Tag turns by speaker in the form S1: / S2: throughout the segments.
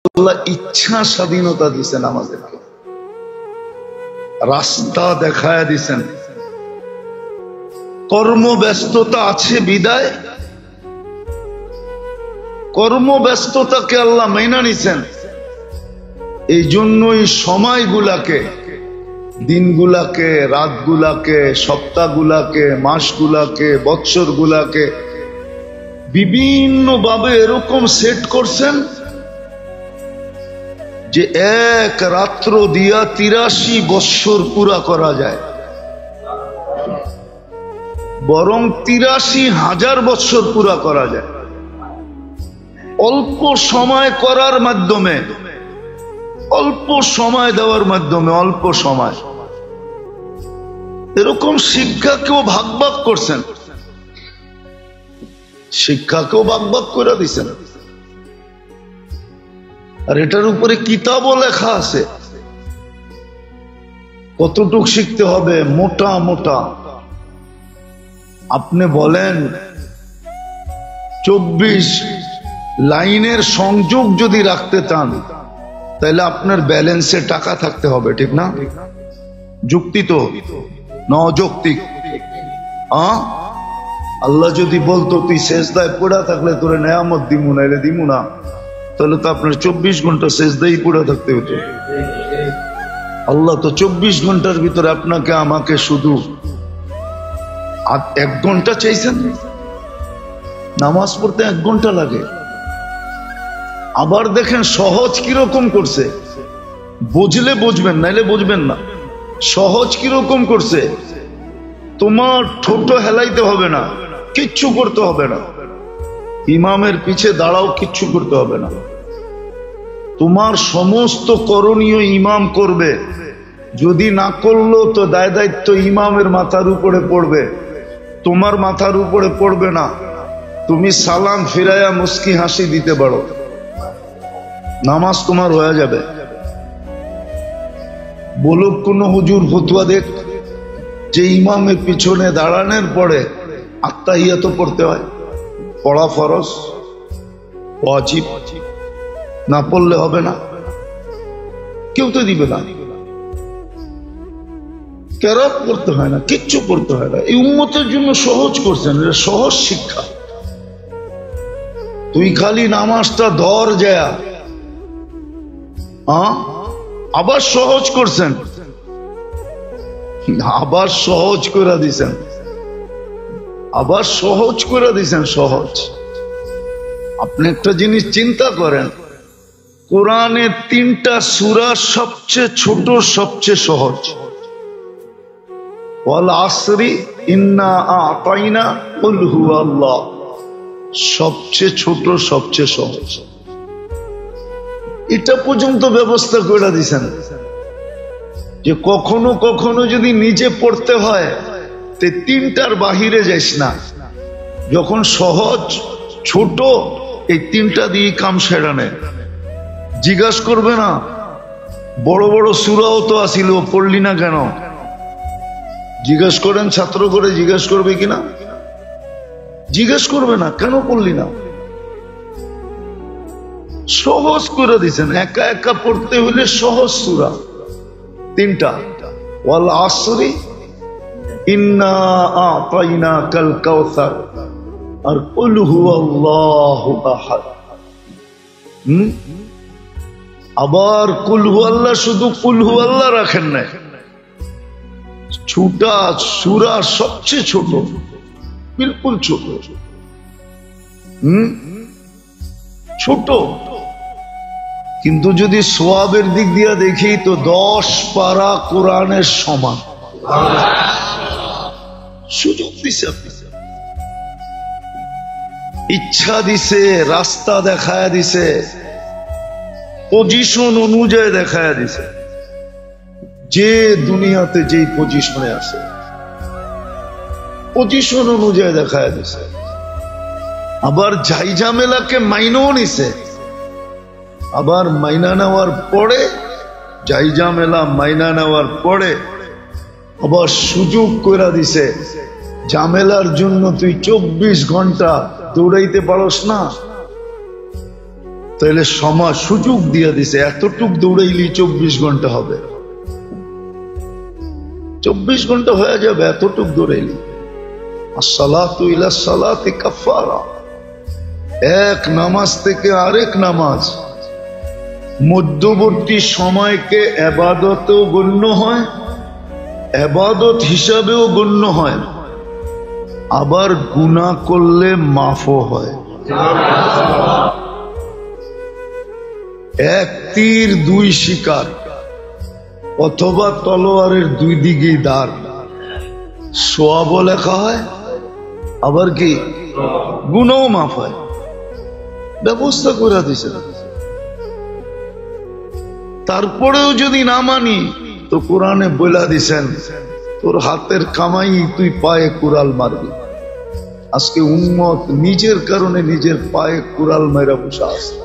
S1: আল্লাহ ইচ্ছা স্বাধীনতা দিছেন আমাদেরকে, রাস্তা দেখায় দিছেন। কর্মব্যস্ততা আছে বিদায়, কর্মব্যস্ততাকে আল্লাহ মাইনা নিছেন। এই জন্যই সময়গুলাকে, দিনগুলাকে, রাতগুলাকে, সপ্তাহগুলাকে, মাসগুলাকে, বৎসরগুলাকে বিভিন্নভাবে এরকম সেট করছেন যে এক রাত্র দিয়া ৮৩ বৎসর পুরা করা যায়, বরং ৮৩,০০০ বৎসর পুরা করা যায় অল্প সময় করার মাধ্যমে, অল্প সময় দেওয়ার মাধ্যমে। অল্প সময় এরকম শিক্ষাকেও ভাগ ভাগ করছেন, শিক্ষাকেও ভাগ ভাগ করে দিছেন। আর এটার উপরে কিতাবও লেখা আছে কতটুক শিখতে হবে, মোটা মোটা। আপনি বলেন ২৪ লাইনের সংযোগ যদি রাখতে চান তাহলে আপনার ব্যালেন্সে টাকা থাকতে হবে, ঠিক না? যুক্তি তো না অযৌক্তিক? আল্লাহ যদি বলতো তুই সেজদায় পড়া থাকলে তোরে নেয়ামত দিমু, নাইলে দিমু না, তাহলে তো আপনার ২৪ ঘন্টা সেজদাই পড়া থাকতে হতো। আল্লাহ তো ২৪ ঘন্টার ভিতরে আপনাকে আমাকে শুধু ১ ঘন্টা চাইছেন। নামাজ পড়তে ১ ঘন্টা লাগে। আবার দেখেন সহজ কিরকম করছে, বুঝলে বুঝবেন, নাইলে বুঝবেন না। সহজ কিরকম করছে, তোমার ঠোঁট হেলাইতে হবে না, কিচ্ছু করতে হবে না, ইমামের পিছে দাঁড়াও, কিচ্ছু করতে হবে না। তোমার সমস্ত করণীয় ইমাম করবে, যদি না করলো তো দায় দায়িত্ব ইমামের মাথার উপরে পড়বে, তোমার মাথার উপরে পড়বে না। তুমি সালাম ফিরাইয়া মুস্কি হাসি দিতে পারো, নামাজ তোমার হয়ে যাবে। বলুক কোন হুজুর ফতুয়া দেখ যে ইমামের পিছনে দাঁড়ানোর পরে আত্তাহিয়াত পড়তে হয়, পড়া ফরজ, ওয়াজিব, না পড়লে হবে না, কেউ তো দিবে না। কেরাত পড়তে হয় না, কিচ্ছু পড়তে হয় না। এই উম্মতের জন্য সহজ করছেন, এটা সহজ শিক্ষা। তুই খালি নামাজটা ধর যায়, আবার সহজ করছেন, আবার সহজ করে দিছেন, আবার সহজ করে দিছেন। সহজ। আপনি একটা জিনিস চিন্তা করেন, কোরআনের ৩টা সূরা সবচেয়ে ছোট, সবচেয়ে সহজ। ওয়াল আসরি ইন্না আ'তাইনা কুল হুয়াল্লাহ, সবচেয়ে ছোট, সবচেয়ে সহজ। এটা পর্যন্ত ব্যবস্থা করে দিছেন যে কখনো কখনো যদি নিজে পড়তে হয় তে ৩টার বাহিরে যাইস না। যখন সহজ ছোট, এই ৩টা দিয়ে কাম সেরা নেয়। জিজ্ঞাসা করবে না বড় বড় সূরাও তো আসিল, পড়লি না কেন? জিজ্ঞেস করেন, ছাত্র করে জিজ্ঞেস করবে কিনা? জিজ্ঞেস করবে না, কেন পড়লি না? সহজ করে দিছেন। একা একা পড়তে হলে সহজ সূরা ৩টা, ওয়াল আসরি ইন্না আ'তাইনাকাল কাউসার আর কুল হুয়াল্লাহু আহাদ। আবার কুল হুয়াল্লাহ, শুধু কুল হুয়াল্লাহ রাখেন না, ছোটা সূরা সবচেয়ে ছোট, বিলকুল ছোট, ছোট। কিন্তু যদি সওয়াবের দিক দিয়ে দেখি তো ১০ পারা কোরআনের সমান। সুযোগ দিছে, ইচ্ছা দিছে, রাস্তা দেখায় দিছে, পজিশন অনুযায়ী দেখায় দিছে। যে দুনিয়াতে যেই পজিশনে আছে পজিশন অনুযায়ী দেখায় দিছে। আবার ঝাইঝামেলাকে মাইনাও নিছে। আবার মাইনা নেওয়ার পরে, ঝাইঝামেলা মাইনা নেওয়ার পরে আবার সুযোগ করে দিছে, ঝামেলার জন্য তুই ২৪ ঘন্টা দৌড়াইতে পারস না, তাহলে সমাজ সুযোগ দিয়ে দিছে, এতটুক দৌড়াইলি 24 ঘন্টা হবে, 24 ঘন্টা হয়ে যাবে, এতটুক দৌড়াইলি। আসসালাতু ইলা সালাতি কাফারা, এক নামাজ থেকে আরেক নামাজ, মধ্যবর্তী সময়কে ইবাদতেও গণ্য হয়, ইবাদত হিসাবেও গণ্য হয়, আবার গুনাহ করলে মাফও হয়। এক তীর দুই শিকার, অথবা তলোয়ারের দুই দিকেই দাঁড়, সওয়াবও লেখা হয়, আবার কি গুনাহও মাফ হয়। ব্যবস্থা করে দিছে। তারপরেও যদি না মানি তো কোরআনে বলে দিছেন তোর হাতের কামাই তুই পায়ে কুড়াল মারবি। আজকে উম্মত নিজের কারণে নিজের পায়ে কুড়াল মেরা বসে আছে।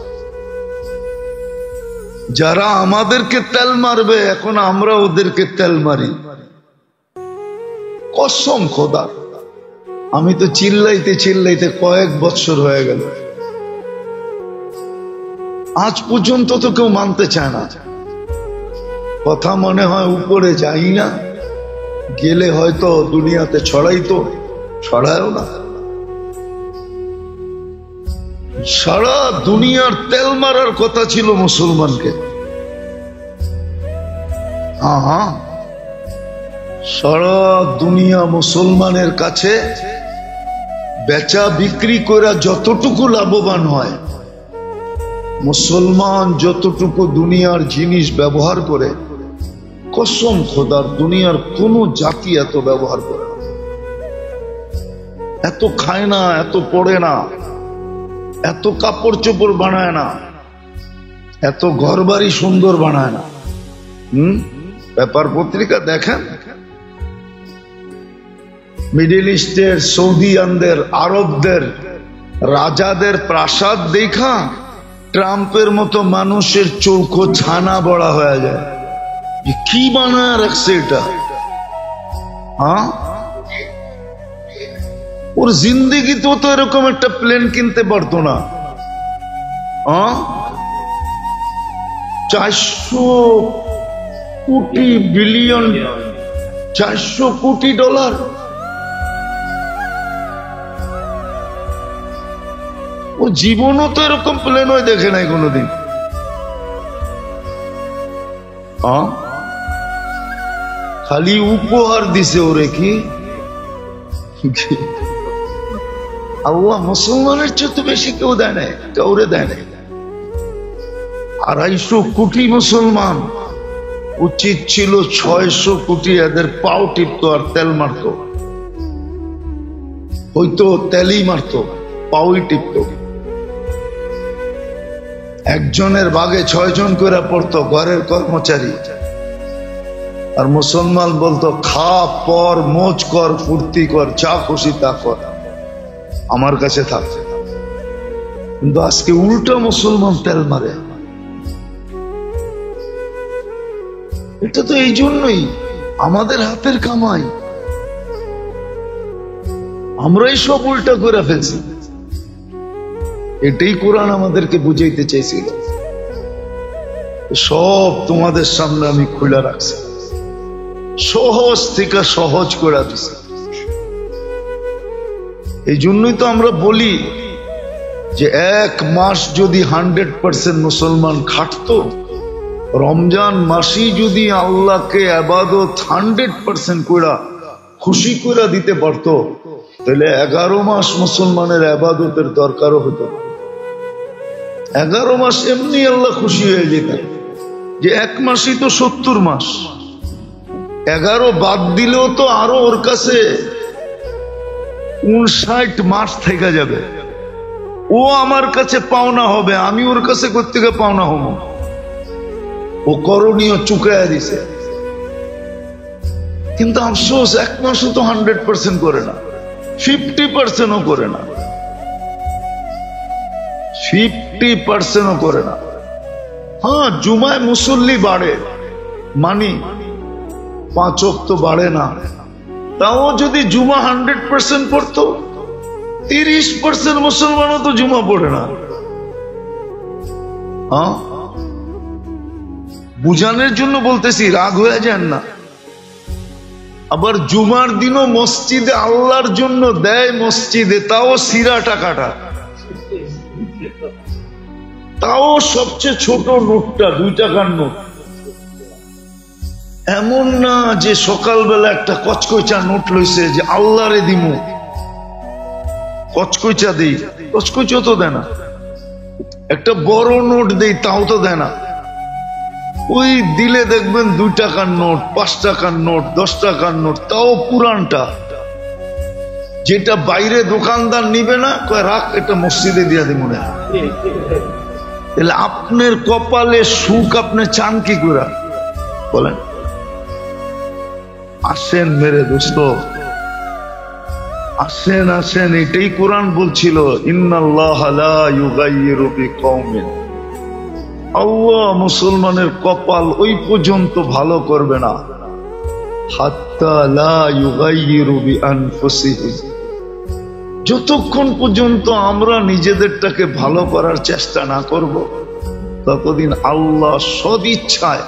S1: যারা আমাদেরকে তেল মারবে এখন আমরা ওদেরকে তেল মারি। কসম খোদা, আমি তো চিল্লাইতে চিল্লাইতে কয়েক বছর হয়ে গেল, আজ পর্যন্ত তো কেউ মানতে চায় না। কথা মনে হয় উপরে যাই না, গেলে হয়তো দুনিয়াতে ছড়াইতো, ছড়ায়ও না। সারা দুনিয়ার তেল মারার কথা ছিল মুসলমানকে। হ্যাঁ, সারা দুনিয়া মুসলমানের কাছে বেচা বিক্রি করে যতটুকু লাভবান হয়, মুসলমান যতটুকু দুনিয়ার জিনিস ব্যবহার করে, কসম খোদার দুনিয়ার কোন জাতি এত ব্যবহার করে না, এত খায় না, এত পড়ে না, এত কাপড় চোপড় বানায় না, এত ঘর বাড়ি সুন্দর বানায় না। পেপার পত্রিকা দেখেন, মিডল ইস্টের, সৌদিয়ানদের, আরবদের রাজাদের প্রাসাদ দেখা ট্রাম্পের মতো মানুষের চৌকো ছানা বড়া হয়ে যায়। কি বানায় রাখছে এটা? হ্যাঁ, ওর জিন্দেগি তো এরকম একটা প্লেন কিনতে পারতো না। 400 কোটি বিলিয়ন, 400 কোটি ডলার। ও জীবনও তো এরকম প্লেন হয় দেখে নাই কোনোদিন। খালি উপহার দিছে ওরে। কি আল্লাহ মুসলমানের চেয়ে তো বেশি কেউ দেয় নাই, কাউরে দেয় নাই। 250 কোটি মুসলমান, উচিত ছিল 600 কোটি এদের পাও টিপতো আর তেল মারতো, হয়তো তেলই মারতো, পাওই টিপতো। একজনের ভাগে 6 জন করে পড়তো, ঘরের কর্মচারী। আর মুসলমান বলতো খা, পর, মোজ কর, ফুর্তি কর, যা খুশি তা কর, আমার কাছে থাক। কিন্তু আজকে উল্টা মুসলমান তেল মারে। এটা তো এই জন্যই আমাদের হাতের কামাই, আমরাই সব উল্টা করে ফেলছি। এটাই কোরআন আমাদেরকে বুঝাইতে চাইছিল। সব তোমাদের সামনে আমি খুলে রাখছি, সহজ থেকে সহজ করে দিছি। এই জন্যই তো আমরা বলি যে 1 মাস যদি 100% মুসলমান খাটতো, রমজান মাসই যদি আল্লাহকে ইবাদত 100% করে খুশি করে দিতে পারতো, তাহলে 11 মাস মুসলমানের ইবাদতের দরকারও হতো। 11 মাস এমনি আল্লাহ খুশি হয়ে যেতেন। যে 1 মাসই তো 70 মাস, 11 বাদ দিলেও তো আরো ওর কাছে 59 মাস থেকে যাবে। ও আমার কাছে পাওনা হবে, আমি ওর কাছে কোত্থেকে পাওনা হব? ও করণীয় চুকাইয়া দিছে। কিন্তু আফসোস 1 মাসও তো 100% করে না, 50%ও করে না, 50%ও করে না। হ্যাঁ, জুমায় মুসল্লি বাড়ে, মানি 5 ওয়াক্ত বাড়ে না। তাও যদি জুমা 100% পড়তো, 30% মুসলমানও তো জুমা পড়ে না। হ্যাঁ, বুঝানোর জন্য বলতেছি, রাগ হয়ে যান না। আবার জুমার দিনও মসজিদে আল্লাহর জন্য দেয় মসজিদে, তাও সিরা টাকাটা, তাও সবচেয়ে ছোট নোটটা 2 টাকার নোট। এমন না যে সকালবেলা একটা কচকচা নোট লইছে যে আল্লাহরে দিমু, কচকচা দেই, কচকচা তো দেয় না। একটা বড় নোট দেই, তাও তো দেয় না। ওই দিলে দেখবেন 2 টাকার নোট, 5 টাকার নোট, 10 টাকার নোট, তাও পুরানটা, যেটা বাইরে দোকানদার নিবে না, কয় রাখ, এটা মসজিদে দিয়া দিব না। তাহলে আপনার কপালে সুখ আপনি চান কি করে বলেন? আসেন মেরে দোস্ত, আসেন আসেন, এটাই কোরআন বলছিল, ইন্নাল্লাহা লা ইউগাইয়িরু বিকওমিন, আল্লাহ মুসলমানের কপাল ওই পর্যন্ত ভালো করবে না, হাত্তা লা ইউগাইয়িরু বিআনফুসিহিম, যতক্ষণ পর্যন্ত আমরা নিজেদেরটাকে ভালো করার চেষ্টা না করব, ততদিন আল্লাহ সদিচ্ছায়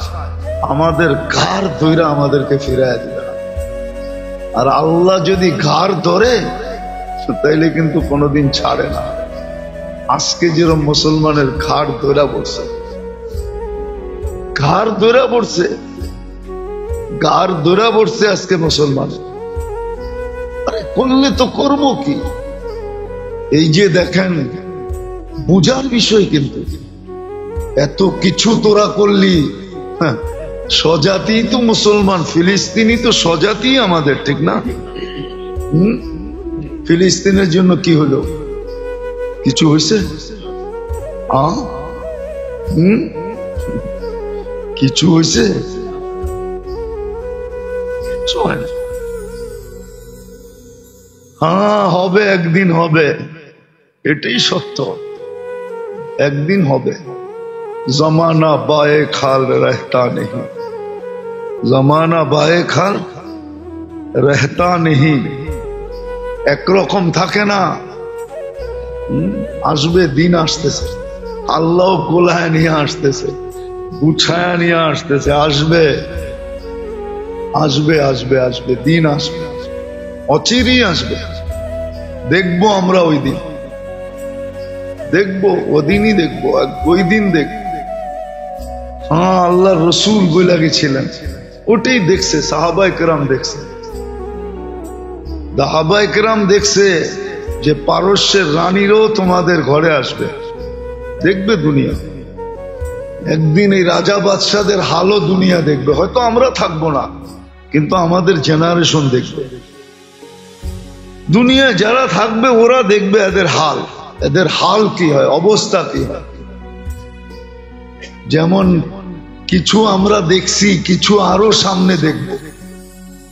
S1: আমাদের ঘাড় ধরে আমাদেরকে ফিরাইয়া দিবে না। আর আল্লাহ যদি ঘাড় ধরে তাইলে কিন্তু কোনোদিন ছাড়ে না। আজকে যেরকম মুসলমানের ঘাড় ধরা পড়ছে, ঘাড় ধরা পড়ছে, ঘাড় ধরা পড়ছে আজকে মুসলমান। আরে করলে তো করবো কি? এই যে দেখেন, বুঝার বিষয়, কিন্তু এত কিছু তোরা করলি, হ্যাঁ, স্বজাতি তো মুসলমান, ফিলিস্তিনি তো স্বজাতি আমাদের, ঠিক না? ফিলিস্তিনের জন্য কি হলো? কিছু হয়েছে? কিছু হয়েছে? হ্যাঁ, হবে, একদিন হবে, এটাই সত্য, একদিন হবে। জমানা বায়ে খাল রহতা নেই, জমানা বায়ে খাল রহতা নেই, একরকম থাকে না। আসবে, দিন আসতেছে, আল্লাহ গোলায় নিয়ে আসতেছে, গুছায়া নিয়ে আসতেছে, আসবে আসবে আসবে আসবে, দিন আসবে, অচিরেই আসবে। দেখবো আমরা ওই দিন, দেখবো ওদিনই দেখবো, ওই দিন দেখবো। হ্যাঁ, আল্লাহ রসুল বইলা গেছিলেন, ওটাই দেখছে, সাহাবায়ে কেরাম দেখছে, সাহাবায়ে কেরাম দেখছে যে পারস্যের রানীরও তোমাদের ঘরে আসবে, দেখবে দুনিয়া। একদিন এই রাজা বাদশাদের হালও দুনিয়া দেখবে, হয়তো আমরা থাকবো না, কিন্তু আমাদের জেনারেশন দেখবে। দুনিয়ায় যারা থাকবে ওরা দেখবে এদের হাল, এদের হাল কি হয়, অবস্থা কি হয়। যেমন কিছু আমরা দেখছি, কিছু আরো সামনে দেখব,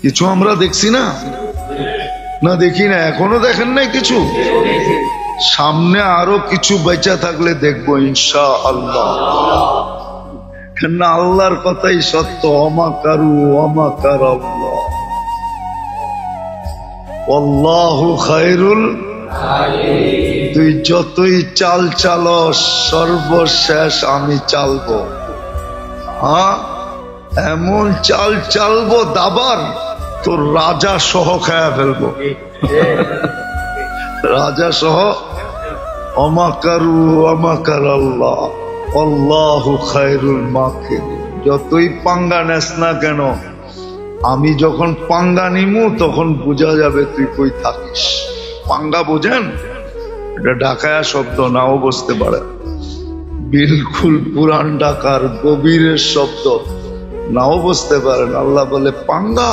S1: কিছু আমরা দেখছি না, না দেখি না, এখনো দেখেন নাই কিছু, সামনে আরো কিছু বেঁচে থাকলে দেখবো ইনশাআল্লাহ। কেন আল্লাহর কথাই সত্য, অমাকারু অমাকার আল্লাহ, আল্লাহু খায়রুল। তুই যতই চাল চালো, সর্বশেষ আমি চালবো। হ্যাঁ, এমন চাল চালবো দাবার, তোর রাজা সহ খায়া ফেলবো, রাজা সহ। অমাকারু অমাকার আল্লাহ, আল্লাহু খায়রুল মাকিরিন। যতই পাঙ্গা নেস না কেন, আমি যখন পাঙ্গা নিমু তখন বোঝা যাবে তুই কই থাকিস। পাঙ্গা বোঝেন? এটা ঢাকায়া শব্দ, নাও বুঝতে পারে, বিলকুল পুরান ঢাকার গভীরের শব্দ, নাও বুঝতে পারেন। আল্লাহ বলে পাঙ্গা,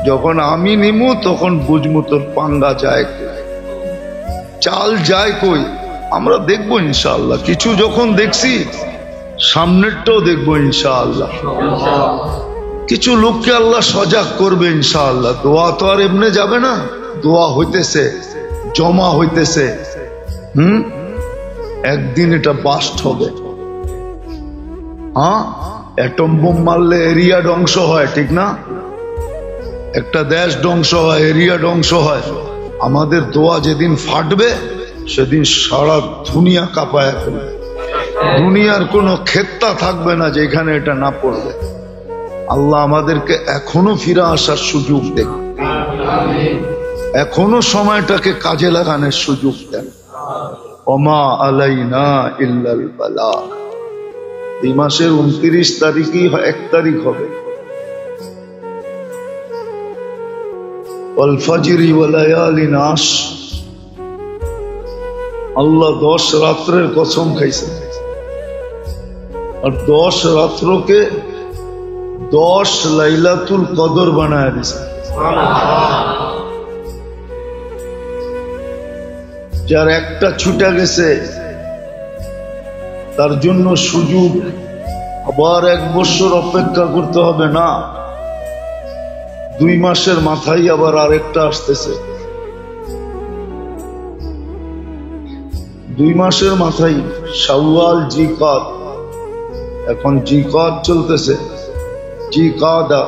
S1: যখন আমি নিমু তখন বুঝমু তোর পাঙ্গা যায় কই, চাল যায় কই। আমরা দেখবো ইনশাআল্লাহ, কিছু যখন দেখছি সামনেরটাও দেখবো ইনশাআল্লাহ। কিছু লোককে আল্লাহ সজাগ করবে ইনশাআল্লাহ। দোয়া তো আর এমনি যাবে না, দোয়া হইতেছে, জমা হইতেছে। একদিন এটা বাস্ট হবে। হ্যাঁ, অ্যাটম বোম মারলে এরিয়া ধ্বংস হয়, ঠিক না? একটা দেশ ধ্বংস হয়, এরিয়া ধ্বংস হয়। আমাদের দোয়া যেদিন ফাটবে সেদিন সারা দুনিয়া কাঁপায় ফেলবে। দুনিয়ার কোনো ক্ষেত্রা থাকবে না যেখানে এটা না পড়বে। আল্লাহ আমাদেরকে এখনো ফিরে আসার সুযোগ দেন, এখনো সময়টাকে কাজে লাগানোর সুযোগ দেন। ওমা আলাইনা ইল্লাল বালাগ। এই মাসের 29 তারিখই 1 তারিখ হবে। ওয়াল ফাজরি ওয়া লায়ালিন আশর। আল্লাহ 10 রাত্রের কসম খাইছেন, আর 10 রাত্রকে 10 লাইলাতুল কদর বানায় দিয়েছেন। যার একটা ছুটে গেছে তার জন্য সুযোগ আবার 1 বছর অপেক্ষা করতে হবে না, 2 মাসের মাথায় আবার আরেকটা আসতেছে। 2 মাসের মাথায় শাওয়াল, জিকাত, এখন জিকাত চলতেছে, জিকাদা,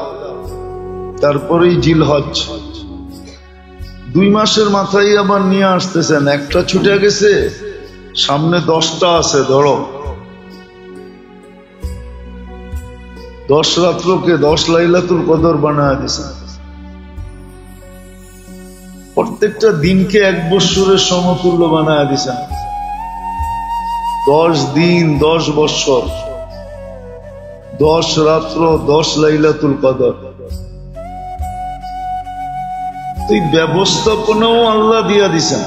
S1: তারপরেই জিলহজ। 2 মাসের মাথায় আবার নিয়ে আসতেছেন। একটা ছুটে গেছে, সামনে 10টা আছে। ধরো 10 রাত্রকে 10 লাইলাতুল কদর বানায় দিয়েছেন। প্রত্যেকটা দিনকে 1 বছরের সমতুল্য বানায় দিয়েছেন। 10 দিন 10 বছর, 10 রাত্র 10 লাইলাতুল কদর। এই ব্যবস্থাপনাও আল্লাহ দিয়া দিছেন,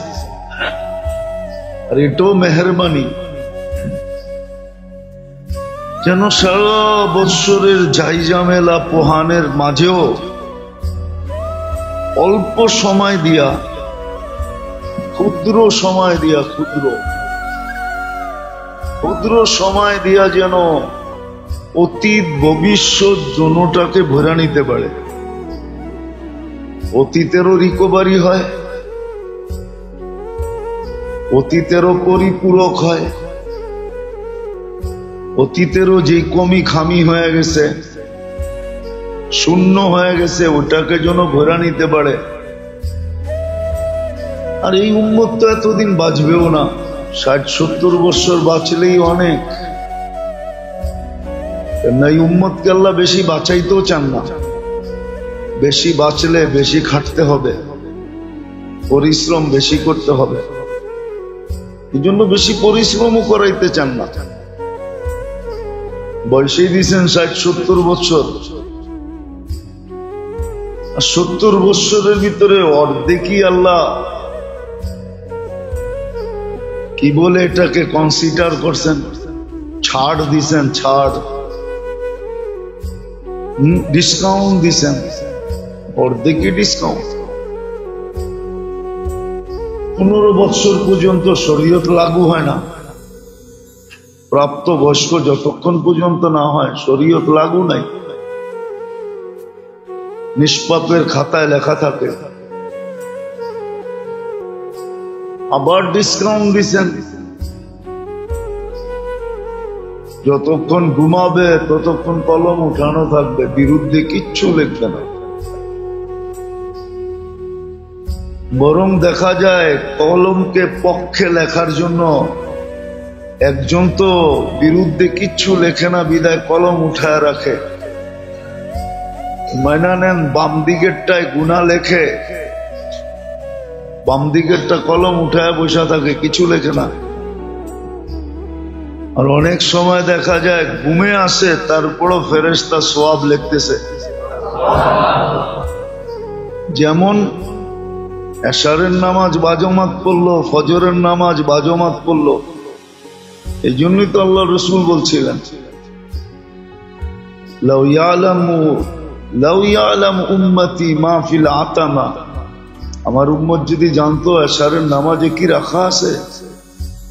S1: আর এটাও মেহেরবানি। যেন সারা বৎসরের ঝাইঝামেলা পোহানের মাঝেও অল্প সময় দিয়া, ক্ষুদ্র সময় দিয়া, ক্ষুদ্র সময় দিয়া যেন অতীত ভবিষ্যৎ দুটোটাকে ভরা নিতে পারে। অতীতেরও রিকভারি হয়, অতীতেরও পরিপূরক হয়, অতীতেরও যে কমি খামি হয়ে গেছে, শূন্য হয়ে গেছে, ওটাকে যেন ভরা নিতে পারে। আর এই উম্মত তো এতদিন বাঁচবেও না, 60-70 বছর বাঁচলেই অনেক। এই উম্মতকে আল্লাহ বেশি বাঁচাইতেও চান না। বেশি বাঁচলে বেশি খাটতে হবে, পরিশ্রম বেশি করতে হবে, এই জন্য বেশি পরিশ্রমও করাইতে চান না। বয়সেই দিয়েছেন 60-70 বছর, আর 70 বছরের ভিতরে অর্ধেকই আল্লাহ কি বলে এটাকে কনসিডার করছেন, ছাড় দিছেন, ছাড়, ডিসকাউন্ট দিছেন, অর্ধেকই ডিসকাউন্ট। 15 বছর পর্যন্ত শরীয়ত লাগু হয় না। প্রাপ্ত বয়স্ক যতক্ষণ পর্যন্ত না হয় শরীয়ত লাগু নাই, নিষ্পাপের খাতায় লেখা থাকে। আবার ডিসকাউন্ট দিছেন, যতক্ষণ ঘুমাবে ততক্ষণ কলম উঠানো থাকবে, বিরুদ্ধে কিচ্ছু লিখবে না। বরং দেখা যায় কলমকে পক্ষে লেখার জন্য একজন তো বিরুদ্ধে কিচ্ছু লেখে না, বিদায় কলম উঠায় রাখে। মাইনা নেন, বাম দিকেরটায় গুনাহ লেখে, বাম দিকেরটা কলম উঠায় বসা থাকে, কিছু লেখে না। আর অনেক সময় দেখা যায় ঘুমে আসে, তারপরও ফেরেশতা সওয়াব লিখতেছে। যেমন এশারের নামাজ বাজমাত পড়লো, ফজরের নামাজ বাজমাত পড়লো, এই জন্যই তো আল্লাহ রসুল বলছিলেন, লাউ ইয়ালামু উম্মতি মা ফিল আতামা, আমার উম্মত যদি জানতো এশারের নামাজে কি রাখা আছে,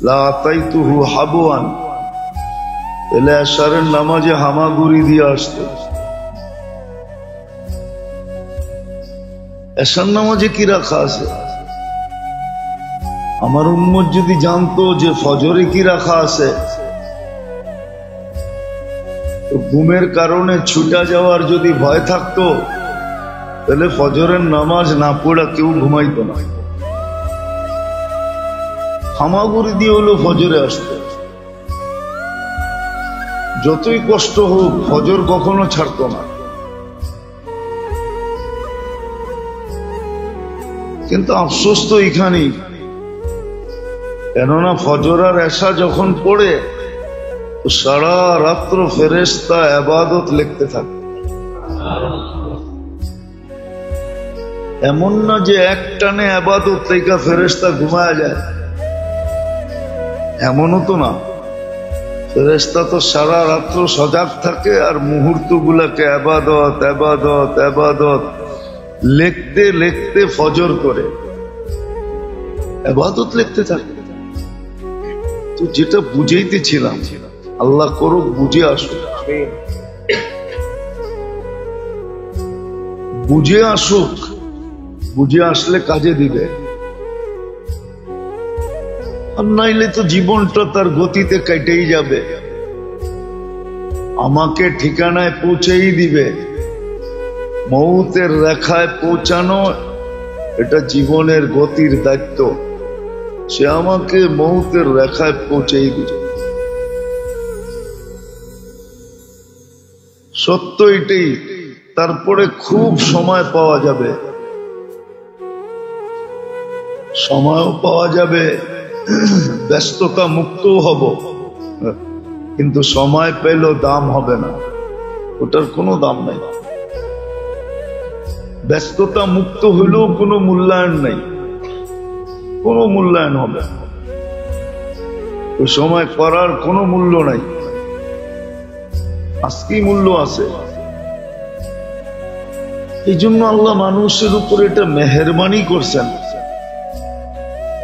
S1: লা আতাইতুহু হাবওয়ান, তাহলে এশারের নামাজে হামাগুড়ি দিয়ে আসতো। এশার নামাজে কি রাখা আছে, আমার উম্মত যদি জানতো যে ফজরে কি রাখা আছে, তো ঘুমের কারণে ছুটা যাওয়ার যদি ভয় থাকতো, তাহলে ফজরের নামাজ না পড়া কেউ ঘুমাইতো না, হামাগুড়ি দিয়ে হলো ফজরে আসতো। যতই কষ্ট হোক ফজর কখনো ছাড়তো না। কিন্তু আফসোস তো এখানেই, কেননা ফজর আর এশা যখন পড়ে সারা রাত্র ফেরেশতা ইবাদত লিখতে থাকে। এমন না যে এক টানে ইবাদত থেকে ফেরেশতা ঘুমায় যায়, এমনও তো না। ফেরেশতা তো সারা রাত্র সজাগ থাকে আর মুহূর্তগুলোকে ইবাদত ইবাদত ইবাদত লিখতে লিখতে ফজর করে ইবাদত লিখতে থাকে। তো যেটা বুঝাইতেছিলাম, আল্লাহ করুক বুঝে আসুক, বুঝে আসুক, বুঝে আসলে কাজে দিবে, আর নাইলে তো জীবনটা তার গতিতে কেটেই যাবে, আমাকে ঠিকানায় পৌঁছেই দিবে। মৌতের রেখায় পৌঁছানো এটা জীবনের গতির দায়িত্ব, সে আমাকে মৌতের রেখায় পৌঁছেই দিবে। সত্য এটাই। তারপরে খুব সময় পাওয়া যাবে, সময়ও পাওয়া যাবে, ব্যস্ততা মুক্তও হব, কিন্তু সময় পেলেও দাম হবে না, ওটার কোনো দাম নাই। ব্যস্ততা মুক্ত হইলেও কোনো মূল্যায়ন নাই, কোনো মূল্যায়ন হবে না, ওই সময় করার কোনো মূল্য নাই। আজকেই মূল্য আছে। এই জন্য আল্লাহ মানুষের উপর এটা মেহেরবানি করছেন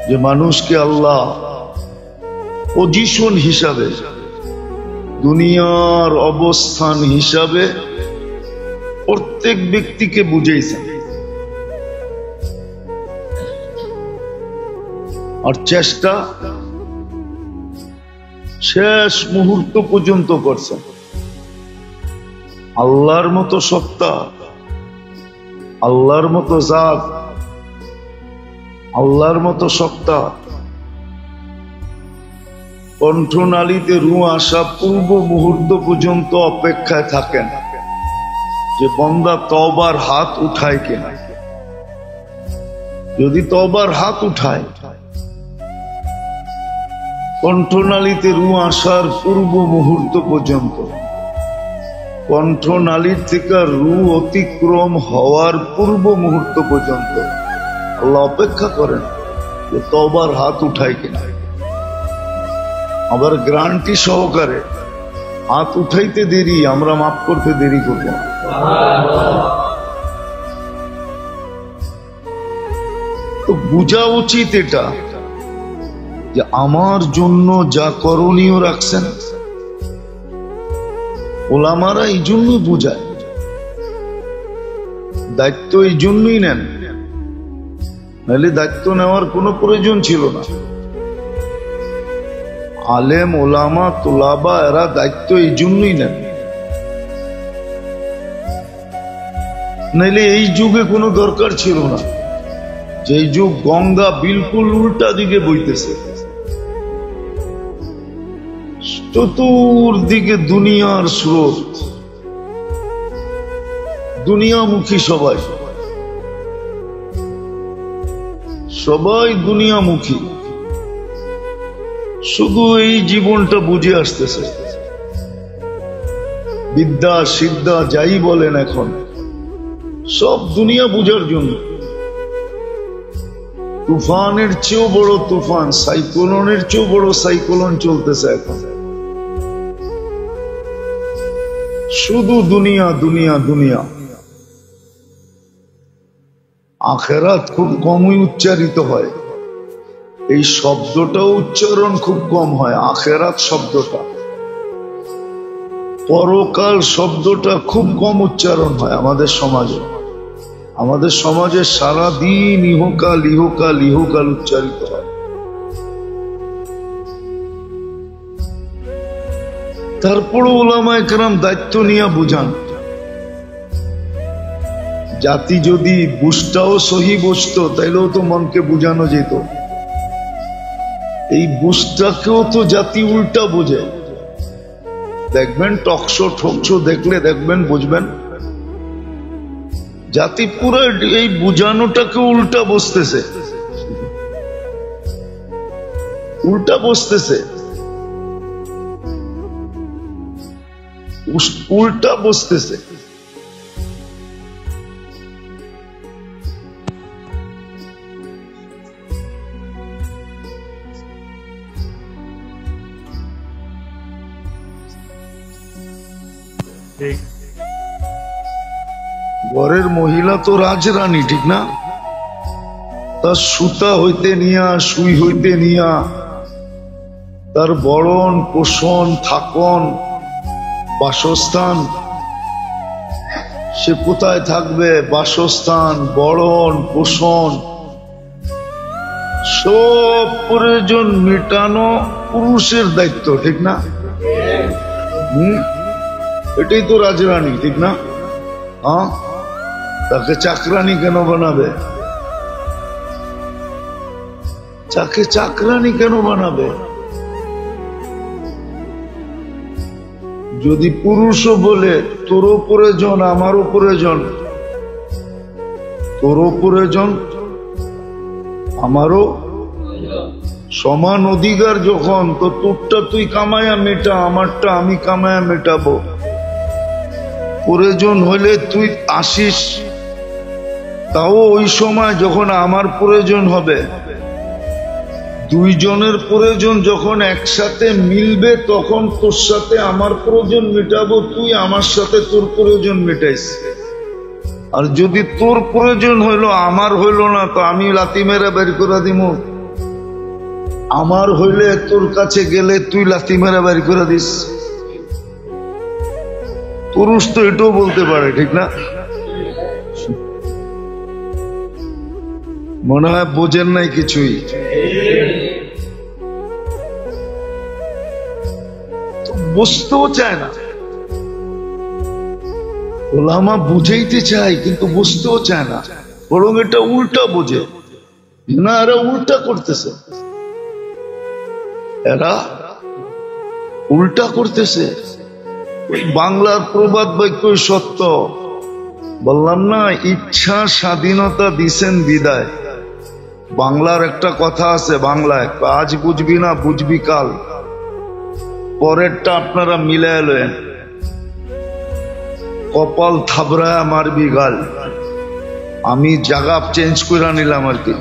S1: যে মানুষকে আল্লাহ পজিশন হিসাবে, দুনিয়ার অবস্থান হিসাবে প্রত্যেক ব্যক্তিকে বুঝাইছেন, আর চেষ্টা শেষ মুহূর্ত পর্যন্ত করছেন। আল্লাহর মতো সত্তা, আল্লাহর মতো জাত, আল্লাহর মতো সত্তা কণ্ঠনালীতে রূহ আসা পূর্ব মুহূর্ত পর্যন্ত অপেক্ষায় থাকেন যে বান্দা তওবার হাত উঠায় কিনা। যদি তওবার হাত উঠায়, কণ্ঠনালীতে রূহ আসার পূর্ব মুহূর্ত পর্যন্ত, কণ্ঠনালীর থেকে রূহ অতিক্রম হওয়ার পূর্ব মুহূর্ত পর্যন্ত আল্লাহ অপেক্ষা করেন যে তওবার হাত উঠায় কিনা। আবার গ্যারান্টি সহকারে হাত উঠাইতে দেরি, আমরা মাফ করতে দেরি করব না। তো বোঝা উচিত এটা যে আমার জন্য যা করণীয় রাখছেন ওলামারা এই জন্য বুঝায়, দায়িত্ব এই জন্যই নেন, নাহলে দায়িত্ব নেওয়ার কোনো প্রয়োজন ছিল না। আলেম ওলামা তোলাবা এরা দায়িত্ব এই জন্যই নেন, নাহলে এই যুগে কোনো দরকার ছিল না। যে যুগ গঙ্গা বিলকুল উল্টা দিকে বইতেছে, চতুর্দিকে দুনিয়ার স্রোত, দুনিয়ামুখী সবাই, সবাই দুনিয়ামুখী, শুধু এই জীবনটা বুঝে আসতেছে। বিদ্যা সিদ্ধা যাই বলেন এখন সব দুনিয়া বুঝার জন্য। তুফানের চেয়েও বড় তুফান, সাইক্লোনের চেয়েও বড় সাইক্লোন চলতেছে এখন। শুধু দুনিয়া দুনিয়া দুনিয়া। আখেরাত খুব কমই উচ্চারিত হয়, এই শব্দটাও উচ্চারণ খুব কম হয়। আখেরাত শব্দটা, পরকাল শব্দটা খুব কম উচ্চারণ হয় আমাদের সমাজে। আমাদের সমাজে সারাদিন ইহকাল ইহকাল ইহকাল উচ্চারিত হয়। তারপরে উলামায়ে কেরাম দায়িত্ব নিয়ে বুঝান। জাতি যদি বুঝটাও সহি বুঝতো তাইলেও তো মনকে বুঝানো যেত। এই বুঝটাকেও তো জাতি উল্টা বোঝে। দেখবেন টকশো ঠকশো দেখলে দেখবেন, বুঝবেন জাতি পুরো এই বুঝানোটাকে উল্টা বসতেছে, উল্টা বসতেছে, উল্টা বসতেছে। ঘরের মহিলা তো রাজরানী, ঠিক না? তার সুতা হইতে নিয়া, সুই হইতে নিয়া, তার বরণ পোষণ থাকন বাসস্থান, সে কোথায় থাকবে, বাসস্থান বরণ পোষণ সব প্রয়োজন মেটানো পুরুষের দায়িত্ব, ঠিক না? এটাই তো রাজরানী, ঠিক না? হ্যাঁ, তাকে চাকরানি কেন বানাবে? তাকে চাকরানি কেন বানাবে? যদি পুরুষও বলে তোরও প্রয়োজন আমারও প্রয়োজন, তোরও প্রয়োজন আমারও সমান অধিকার যখন, তো তোরটা তুই কামায়া মেটা, আমারটা আমি কামায়া মেটাবো। প্রয়োজন হলে তুই আসিস, তাও ওই সময় যখন আমার প্রয়োজন হবে। দুইজনের প্রয়োজন যখন একসাথে মিলবে তখন তোর সাথে আমার প্রয়োজন মেটাবো, তুই আমার সাথে তোর প্রয়োজন মেটাইস। আর যদি তোর প্রয়োজন হইলো আমার হইল না, তো আমি লাথি মেরা বের করে দিব। আমার হইলে তোর কাছে গেলে তুই লাথি মেরা বের করে দিস। পুরুষ তো এটাও বলতে পারে, ঠিক না? মনে হয় বোঝেন নাই কিছুই। বুঝতেও চায় না, ওলামা বুঝাইতে চায় কিন্তু বুঝতেও চায় না, বরং এটা উল্টা বোঝে না। এরা উল্টা করতেছে, এরা উল্টা করতেছে। বাংলার প্রবাদ বাক্য সত্য, বললাম না, ইচ্ছা স্বাধীনতা দিছেন বিদায়। বাংলার একটা কথা আছে, বাংলায় আজ বুঝবি না বুঝবি কাল, পরেরটা আপনারা মিলায় লয়েন। কপাল থাবড়ায় মারবি গাল। আমি জায়গা চেঞ্জ করে নিলাম আর কি,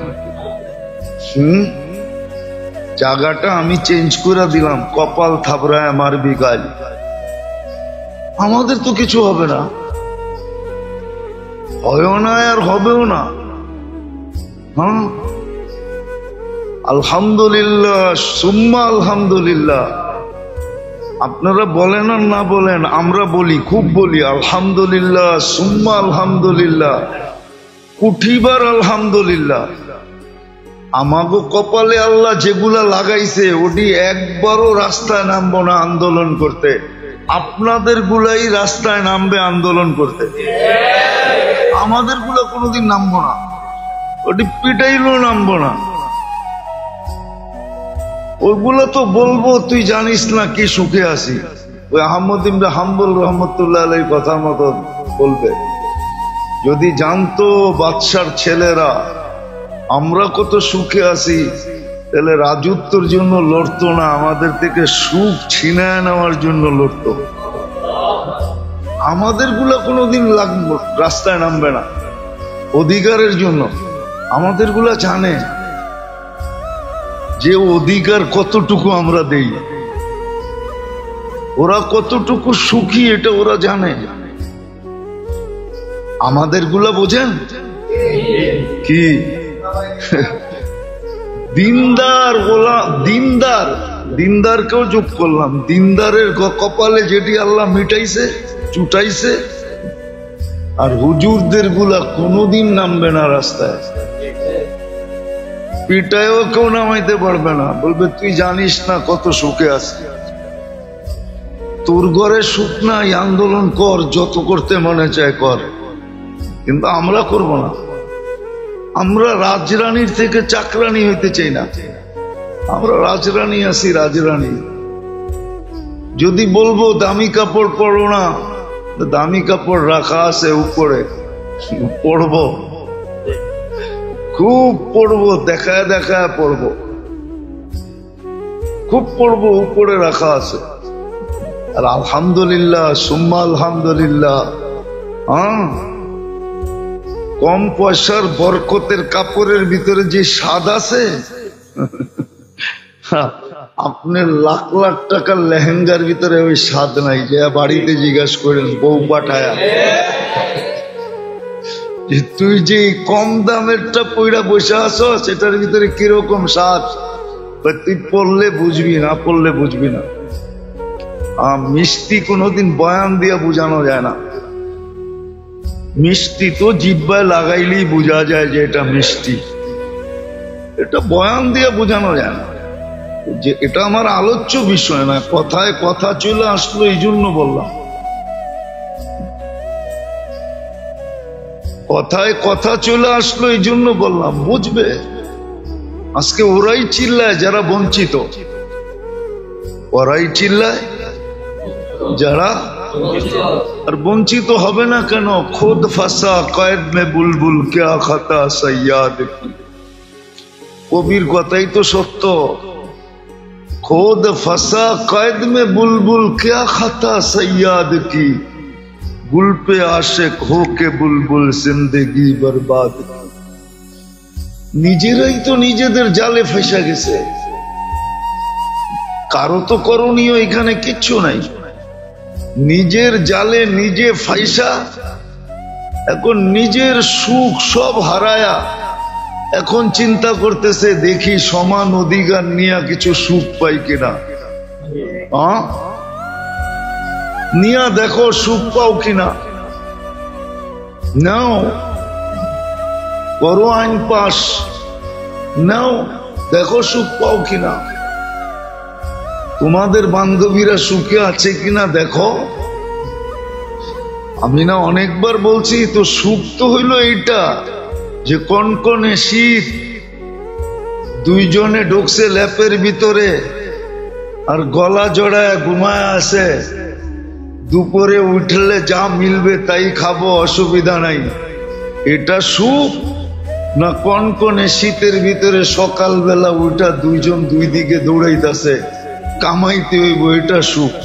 S1: জায়গাটা আমি চেঞ্জ করে দিলাম। কপাল থাবড়ায় মারবি গাল। আমাদের তো কিছু হবে না, হবেও না আর হবেও না। হ্যাঁ, আলহামদুলিল্লাহ সুম্মা আলহামদুলিল্লাহ। আপনারা বলেন আর না বলেন, আমরা বলি, খুব বলি আলহামদুলিল্লাহ সুম্মা আলহামদুলিল্লাহ, কুঠিবার আলহামদুলিল্লাহ। আমাগো কপালে আল্লাহ যেগুলা লাগাইছে ওটি একবারও রাস্তায় নামবো না আন্দোলন করতে। আপনাদের গুলাই রাস্তায় নামবে আন্দোলন করতে, আমাদের গুলা কোনোদিন নামবো না। ওটি পিটাইলেও নামবো না। ওইগুলো তো বলবো তুই জানিস না কি সুখে আছি। ওই আহমদ ইবনে হাম্বল রহমতুল্লাহ আলাইহির কথা মতো বলবে। যদি জানতো বাদশার ছেলেরা আমরা কত সুখে আছি, তাহলে রাজত্বর জন্য লড়তো না, আমাদের থেকে সুখ ছিনায় নেওয়ার জন্য লড়তো। আমাদের গুলা কোনোদিন রাস্তায় নামবে না অধিকারের জন্য। আমাদের গুলা জানে যে অধিকার কতটুকু আমরা দেই, ওরা কতটুকু সুখী এটা ওরা জানে। আমাদের গুলা বোঝেন কি? দিনদার ওলা, দিনদার, দিনদারকেও যোগ করলাম। দিনদারের কপালে যেটি আল্লাহ মিটাইছে চুটাইছে, আর হুজুরদের গুলা কোনোদিন নামবে না রাস্তায়। পিটায়ও কেউ নামাইতে পারবে না, বলবে তুই জানিস না কত সুখে আছে। তোর ঘরে সুখ নাই, আন্দোলন কর, যত করতে মনে চায় কর, কিন্তু আমরা করব না। আমরা রাজরানীর থেকে চাকরানি হইতে চাই না, আমরা রাজরানী আছি, রাজরানী। যদি বলবো দামি কাপড় পরো না, দামি কাপড় রাখা আছে উপরে, পরবো, খুব পরবো, দেখায় দেখায় পরবো, খুব পরবো, উপরে রাখা আছে। আর আলহামদুলিল্লাহ সুম্মা আলহামদুলিল্লাহ, কম পয়সার বরকতের কাপড়ের ভিতরে যে স্বাদ আছে, আপনার লাখ লাখ টাকার লেহেঙ্গার ভিতরে ওই স্বাদ নাই। যে বাড়িতে জিজ্ঞাসা করেন বউ পাঠায়া, যে তুই যে কম দামেরটা পয়রা বসে আছো সেটার ভিতরে কিরকম স্বাদ, তুই পড়লে বুঝবি, না পড়লে বুঝবি না। মিষ্টি কোনোদিন বয়ান দিয়ে বোঝানো যায় না। মিষ্টি তো জিহ্বায় লাগাইলেই বোঝা যায় যে এটা মিষ্টি, এটা বয়ান দিয়ে বোঝানো যায় না। যে এটা আমার আলোচ্য বিষয় না, কথায় কথা চলে আসলো এই জন্য বললাম, কথায় কথা চলে আসলো এই জন্য বললাম, বুঝবে। আজকে ওরাই চিল্লায় যারা বঞ্চিত, ওরাই চিল্লায় যারা, আর বঞ্চিত হবে না কেন? খুদ ফাঁসা কয়েদ মে বুলবুল ক্যা খাতা সৈয়াদ কি, কবির কথাই তো সত্য। खुद फंसा कैद में बुलबुल क्या खाता सैयाद की, गुल पे आशिक हो के बुलबुल जिंदगी बर्बाद की। নিজেরাই তো নিজেদের জালে ফেসে গেছে, কারো তো করণীয় এখানে কিচ্ছু নাই। নিজের জালে নিজে ফাইসা, এখন নিজের সুখ সব হারায়া এখন চিন্তা করতেছে দেখি সমান অধিকার নিয়ে কিছু সুখ পাই কিনা। নিয়া দেখো সুখ পাও কিনা, নাও, করো আইন পাস, নাও, দেখো সুখ পাও কিনা। তোমাদের বান্ধবীরা সুখে আছে কিনা দেখো। আমি না অনেকবার বলছি তো, সুখ তো হইল এইটা যে কনকনে শীত, দুইজনে ঢুকছে ল্যাপের ভিতরে আর গলা জড়ায় ঘুমায় আছে, দুপুরে উঠলে যা মিলবে তাই খাবো, অসুবিধা নাই। এটা সুখ না কনকনে শীতের ভিতরে সকালবেলা উঠা দুইজন দুই দিকে দৌড়াইতেছে, কামাইতে হইব, এটা সুখ?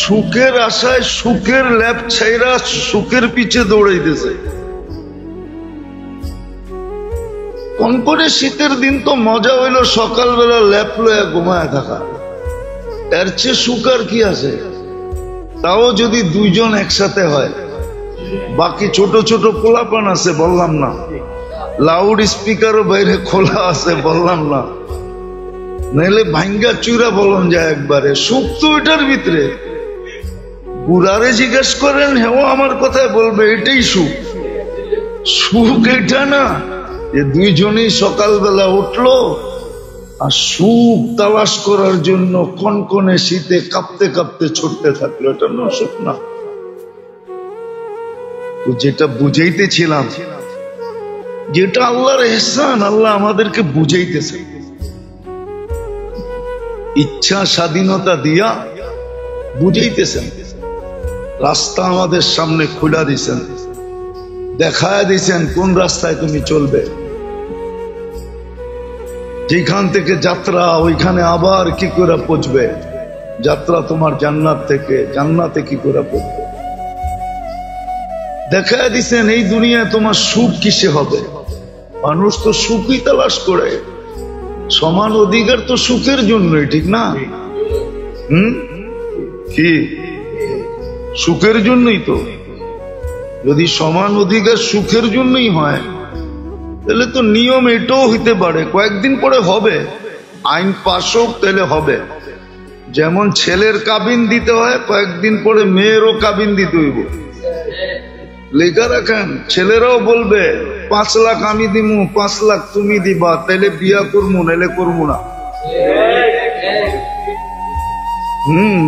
S1: সুখের আশায় সুখের ল্যাপ ছাইরা সুখের পিছে দৌড়াইতেছে। কনকনে শীতের দিন তো মজা হইল সকালবেলা ল্যাপ লয়া ঘুমায় থাকা, এর চেয়ে সুখ আর কি আছে? তাও যদি দুইজন একসাথে হয়, বাকি ছোট ছোট পোলাপান আছে বললাম না, লাউড স্পিকারও বাইরে খোলা আছে বললাম না, নাইলে ভাঙ্গা চুরা বলন যায় একবারে। সুখ তো এটার ভিতরে। বুড়ারে জিজ্ঞেস করেন, হেও আমার কথায় বলবে এটাই সুখ। সুখ এটা না যে দুইজনই সকালবেলা উঠলো আর সুখ তালাশ করার জন্য কনকনে শীতে কাঁপতে কাঁপতে ছুটতে থাকলো, এটা না সুখ না। তো যেটা বুঝাইতেছিলাম, যেটা আল্লাহর ইহসান, আল্লাহ আমাদেরকে বুঝাইতেছে, ইচ্ছা স্বাধীনতা দিয়া বুঝাইতেছেন, রাস্তা আমাদের সামনে খুলে দিছেন, দেখায় দিছেন কোন রাস্তায় তুমি চলবে। যেখান থেকে যাত্রা ওইখানে আবার কি করে পৌঁছবে, যাত্রা তোমার জান্নাত থেকে, জান্নাতে কি করে পৌঁছবে দেখায় দিছেন। এই দুনিয়ায় তোমার সুখ কিসে হবে? মানুষ তো সুখই তালাশ করে, সমান অধিকার তো সুখের জন্যই, ঠিক না? কি সুখের জন্যই তো। যদি সমান অধিকার সুখের জন্যই হয়, তাহলে তো নিয়ম এটাও হইতে পারে কয়েকদিন পরে হবে, আইন পাশ হোক তাহলে হবে। যেমন ছেলের কাবিন দিতে হয়, কয়েকদিন পরে মেয়েরও কাবিন দিতে হইব। লেখা রাখেন, ছেলেরাও বলবে 5 লাখ আমি দিমু, 5 লাখ তুমি দিবা, তাহলে বিয়া করবো, নাইলে করবো না।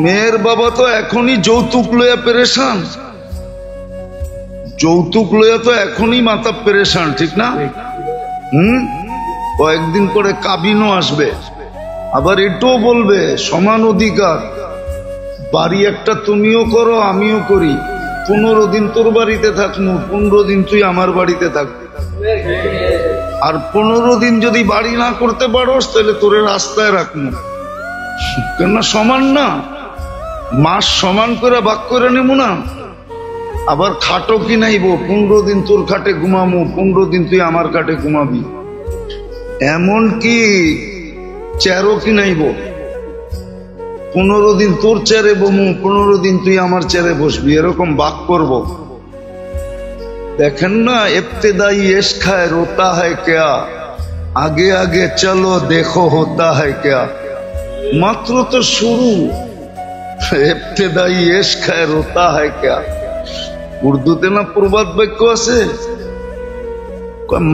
S1: মেয়ের বাবা তো এখনই যৌতুক লইয়া পেরেশান, যৌতুক লইয়া তো এখনই মাথা পেরেশান, ঠিক না? কয়েকদিন পরে কাবিনও আসবে, আবার এটাও বলবে সমান অধিকার, বাড়ি একটা তুমিও করো আমিও করি, 15 দিন তোর বাড়িতে থাকবো, 15 দিন তুই আমার বাড়িতে থাকবি। আর 15 দিন যদি বাড়ি না করতে পারোস তাহলে তোরে রাস্তায় রাখবো। কেন সমান না? মাস সমান করে ভাগ করে নেবো না? আবার খাটও কিনাইব, 15 দিন তোর খাটে ঘুমাবো, 15 দিন তুই আমার খাটে ঘুমাবি। এমনকি চেয়ারও কিনাইব, 15 দিন তোর চেয়ারে বমু, 15 দিন তুই আমার চেয়ারে বসবি, এরকম ভাগ করব। দেখেন না, ইবতিদাই ইশক হ্যায় রোতা হ্যায় ক্যা, আগে আগে চলো দেখো হোতা হ্যায় ক্যা। মাত্র তো শুরু, ইবতিদাই ইশক হ্যায় রোতা হ্যায় ক্যা। উর্দুতে না প্রবাদ বাক্য আছে,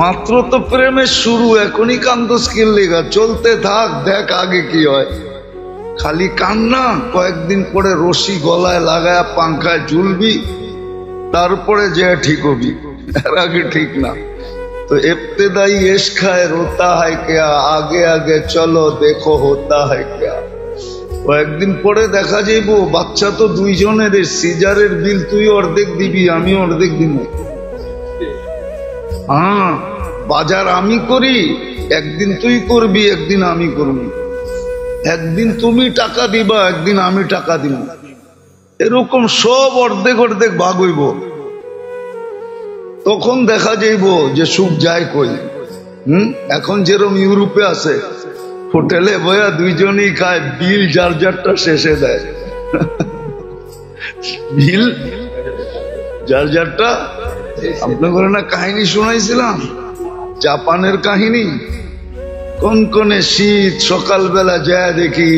S1: মাত্র তো প্রেমের শুরু, এখনই কান্দোস কি লেগা, চলতে থাক, দেখ আগে কি হয়। খালি কান্না, কয়েকদিন পরে রশি গলায় লাগায় পাংখায় ঝুলবি, তারপরে যে ঠিক হবি, এর আগে ঠিক না। তো ইবতিদাই ইশক হ্যায় রোতা হ্যায় ক্যা, আগে আগে চলো দেখো হোতা হ্যায় ক্যা। কয়েকদিন পরে দেখা যাইব বাচ্চা তো দুইজনের, সিজারের বিল তুই অর্ধেক দিবি, আমি অর্ধেক দিব। হ্যাঁ, বাজার আমি করি, একদিন তুই করবি, একদিন আমি করবি, একদিন তুমি টাকা দিবা, একদিন আমি টাকা দিব, এরকম সব অর্ধেক অর্ধেক ভাগ হইব। তখন দেখা যাইব যে সুখ যায় কই। এখন যেরকম ইউরোপে আছে, হোটেলে বয়া দুইজনই খায়, বিল যার যারটা শেষে দেয়, বিল যার যারটা। আপনাদের না কাহিনী শোনাইছিলাম, জাপানের কাহিনী। কনকনে শীত, সকালবেলা যায় দেখি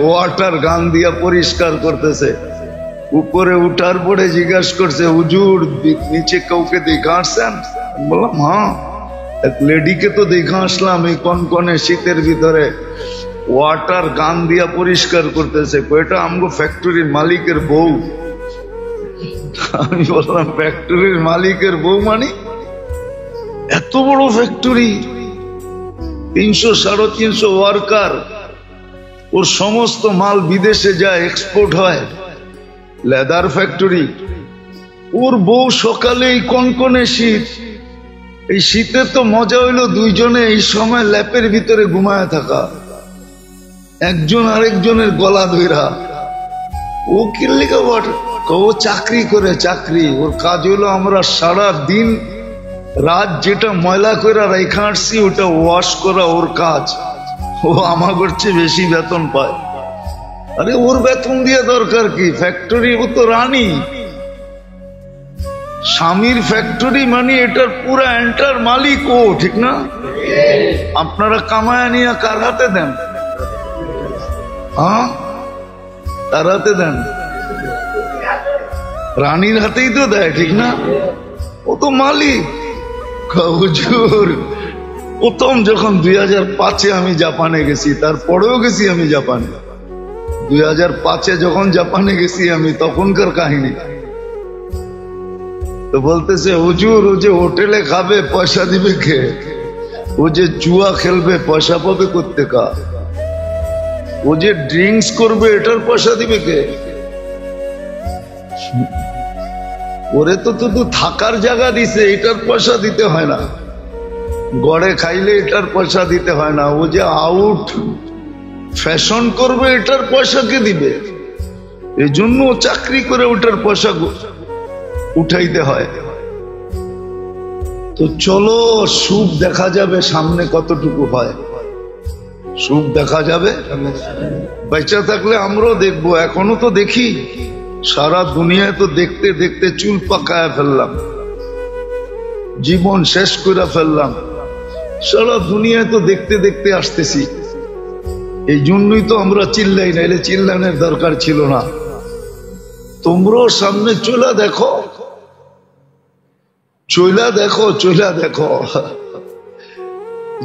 S1: ওয়াটার গান দিয়া পরিষ্কার করতেছে। উপরে উঠার পরে জিজ্ঞাসা করছে, হুজুর নিচে কাউকে দেখা আসছেন? বললাম হ্যাঁ, এক লেডিকে তো দেখা আসলাম, এই কনকনে শীতের ভিতরে ওয়াটার গান দিয়া পরিষ্কার করতেছে। কয়টা আমগো ফ্যাক্টরির মালিকের বউ। আমি বললাম ফ্যাক্টরির মালিকের বউ মানে? এত বড় ফ্যাক্টরি, 300-350 ওয়ার্কার, ওর সমস্ত মাল বিদেশে যায়, এক্সপোর্ট হয়, লেদার ফ্যাক্টরি। ওর বউ সকালে এই কনকনে শীত, এই শীতে তো মজা হইলো দুইজনে এই সময় ল্যাপের ভিতরে ঘুমায় থাকা, একজন আরেকজনের গলা ধইরা। ও কিল্লিকা বট, ও চাকরি করে, চাকরি, ওর কাজ হইলো আমরা সারা দিন রাত যেটা ময়লা করে রেখে আসছি ওটা ওয়াশ করা ওর কাজ। ও আমার চেয়ে বেশি বেতন পায়। আরে ওর বেতন দিয়ে দরকার কি? ফ্যাক্টরি, ও তো রানী। স্বামীর ফ্যাক্টরি মানে এটার পুরো এন্টার মালিক ও, ঠিক না? আপনারা কামায় নিয়ে কার হাতে দেন? হ্যাঁ, তার হাতে দেন, রানীর হাতেই তো দেয়, ঠিক না? ও তো মালিক। হুজুর, প্রথম যখন 2005-এ আমি জাপানে গেছি, তারপরেও গেছি আমি জাপানে, 2005-এ যখন জাপানে গেছি আমি, তখনকার কাহিনী। তো বলতেছে, হুজুর ও যে হোটেলে খাবে পয়সা দিবে কে? ও যে জুয়া খেলবে পয়সা পাবে কোত্থেকা? ও যে ড্রিঙ্কস করবে এটার পয়সা দিবে কে? ওরে তো শুধু থাকার জায়গা দিছে, এটার পয়সা দিতে হয় না। গড়ে খাইলে এটার পয়সা দিতে হয় না। ও যে আউট ফ্যাশন করবে এটার পয়সা কে দিবে? এই জন্য চাকরি করে ওটার পয়সা উঠাইতে হয়। তো চলো, সুখ দেখা যাবে সামনে কতটুকু হয়, সুখ দেখা যাবে। বেঁচে থাকলে আমরাও দেখবো, এখনো তো দেখি। সারা দুনিয়ায় তো দেখতে দেখতে চুল পাকায় ফেললাম, জীবন শেষ করে ফেললাম। সারা দুনিয়ায় তো দেখতে দেখতে আসতেছি। এই জন্যই তো আমরা চিল্লাই, নাইলে চিল্লানোর দরকার ছিল না। তোমরাও সামনে চলে দেখো, চইলা দেখো, চইলা দেখো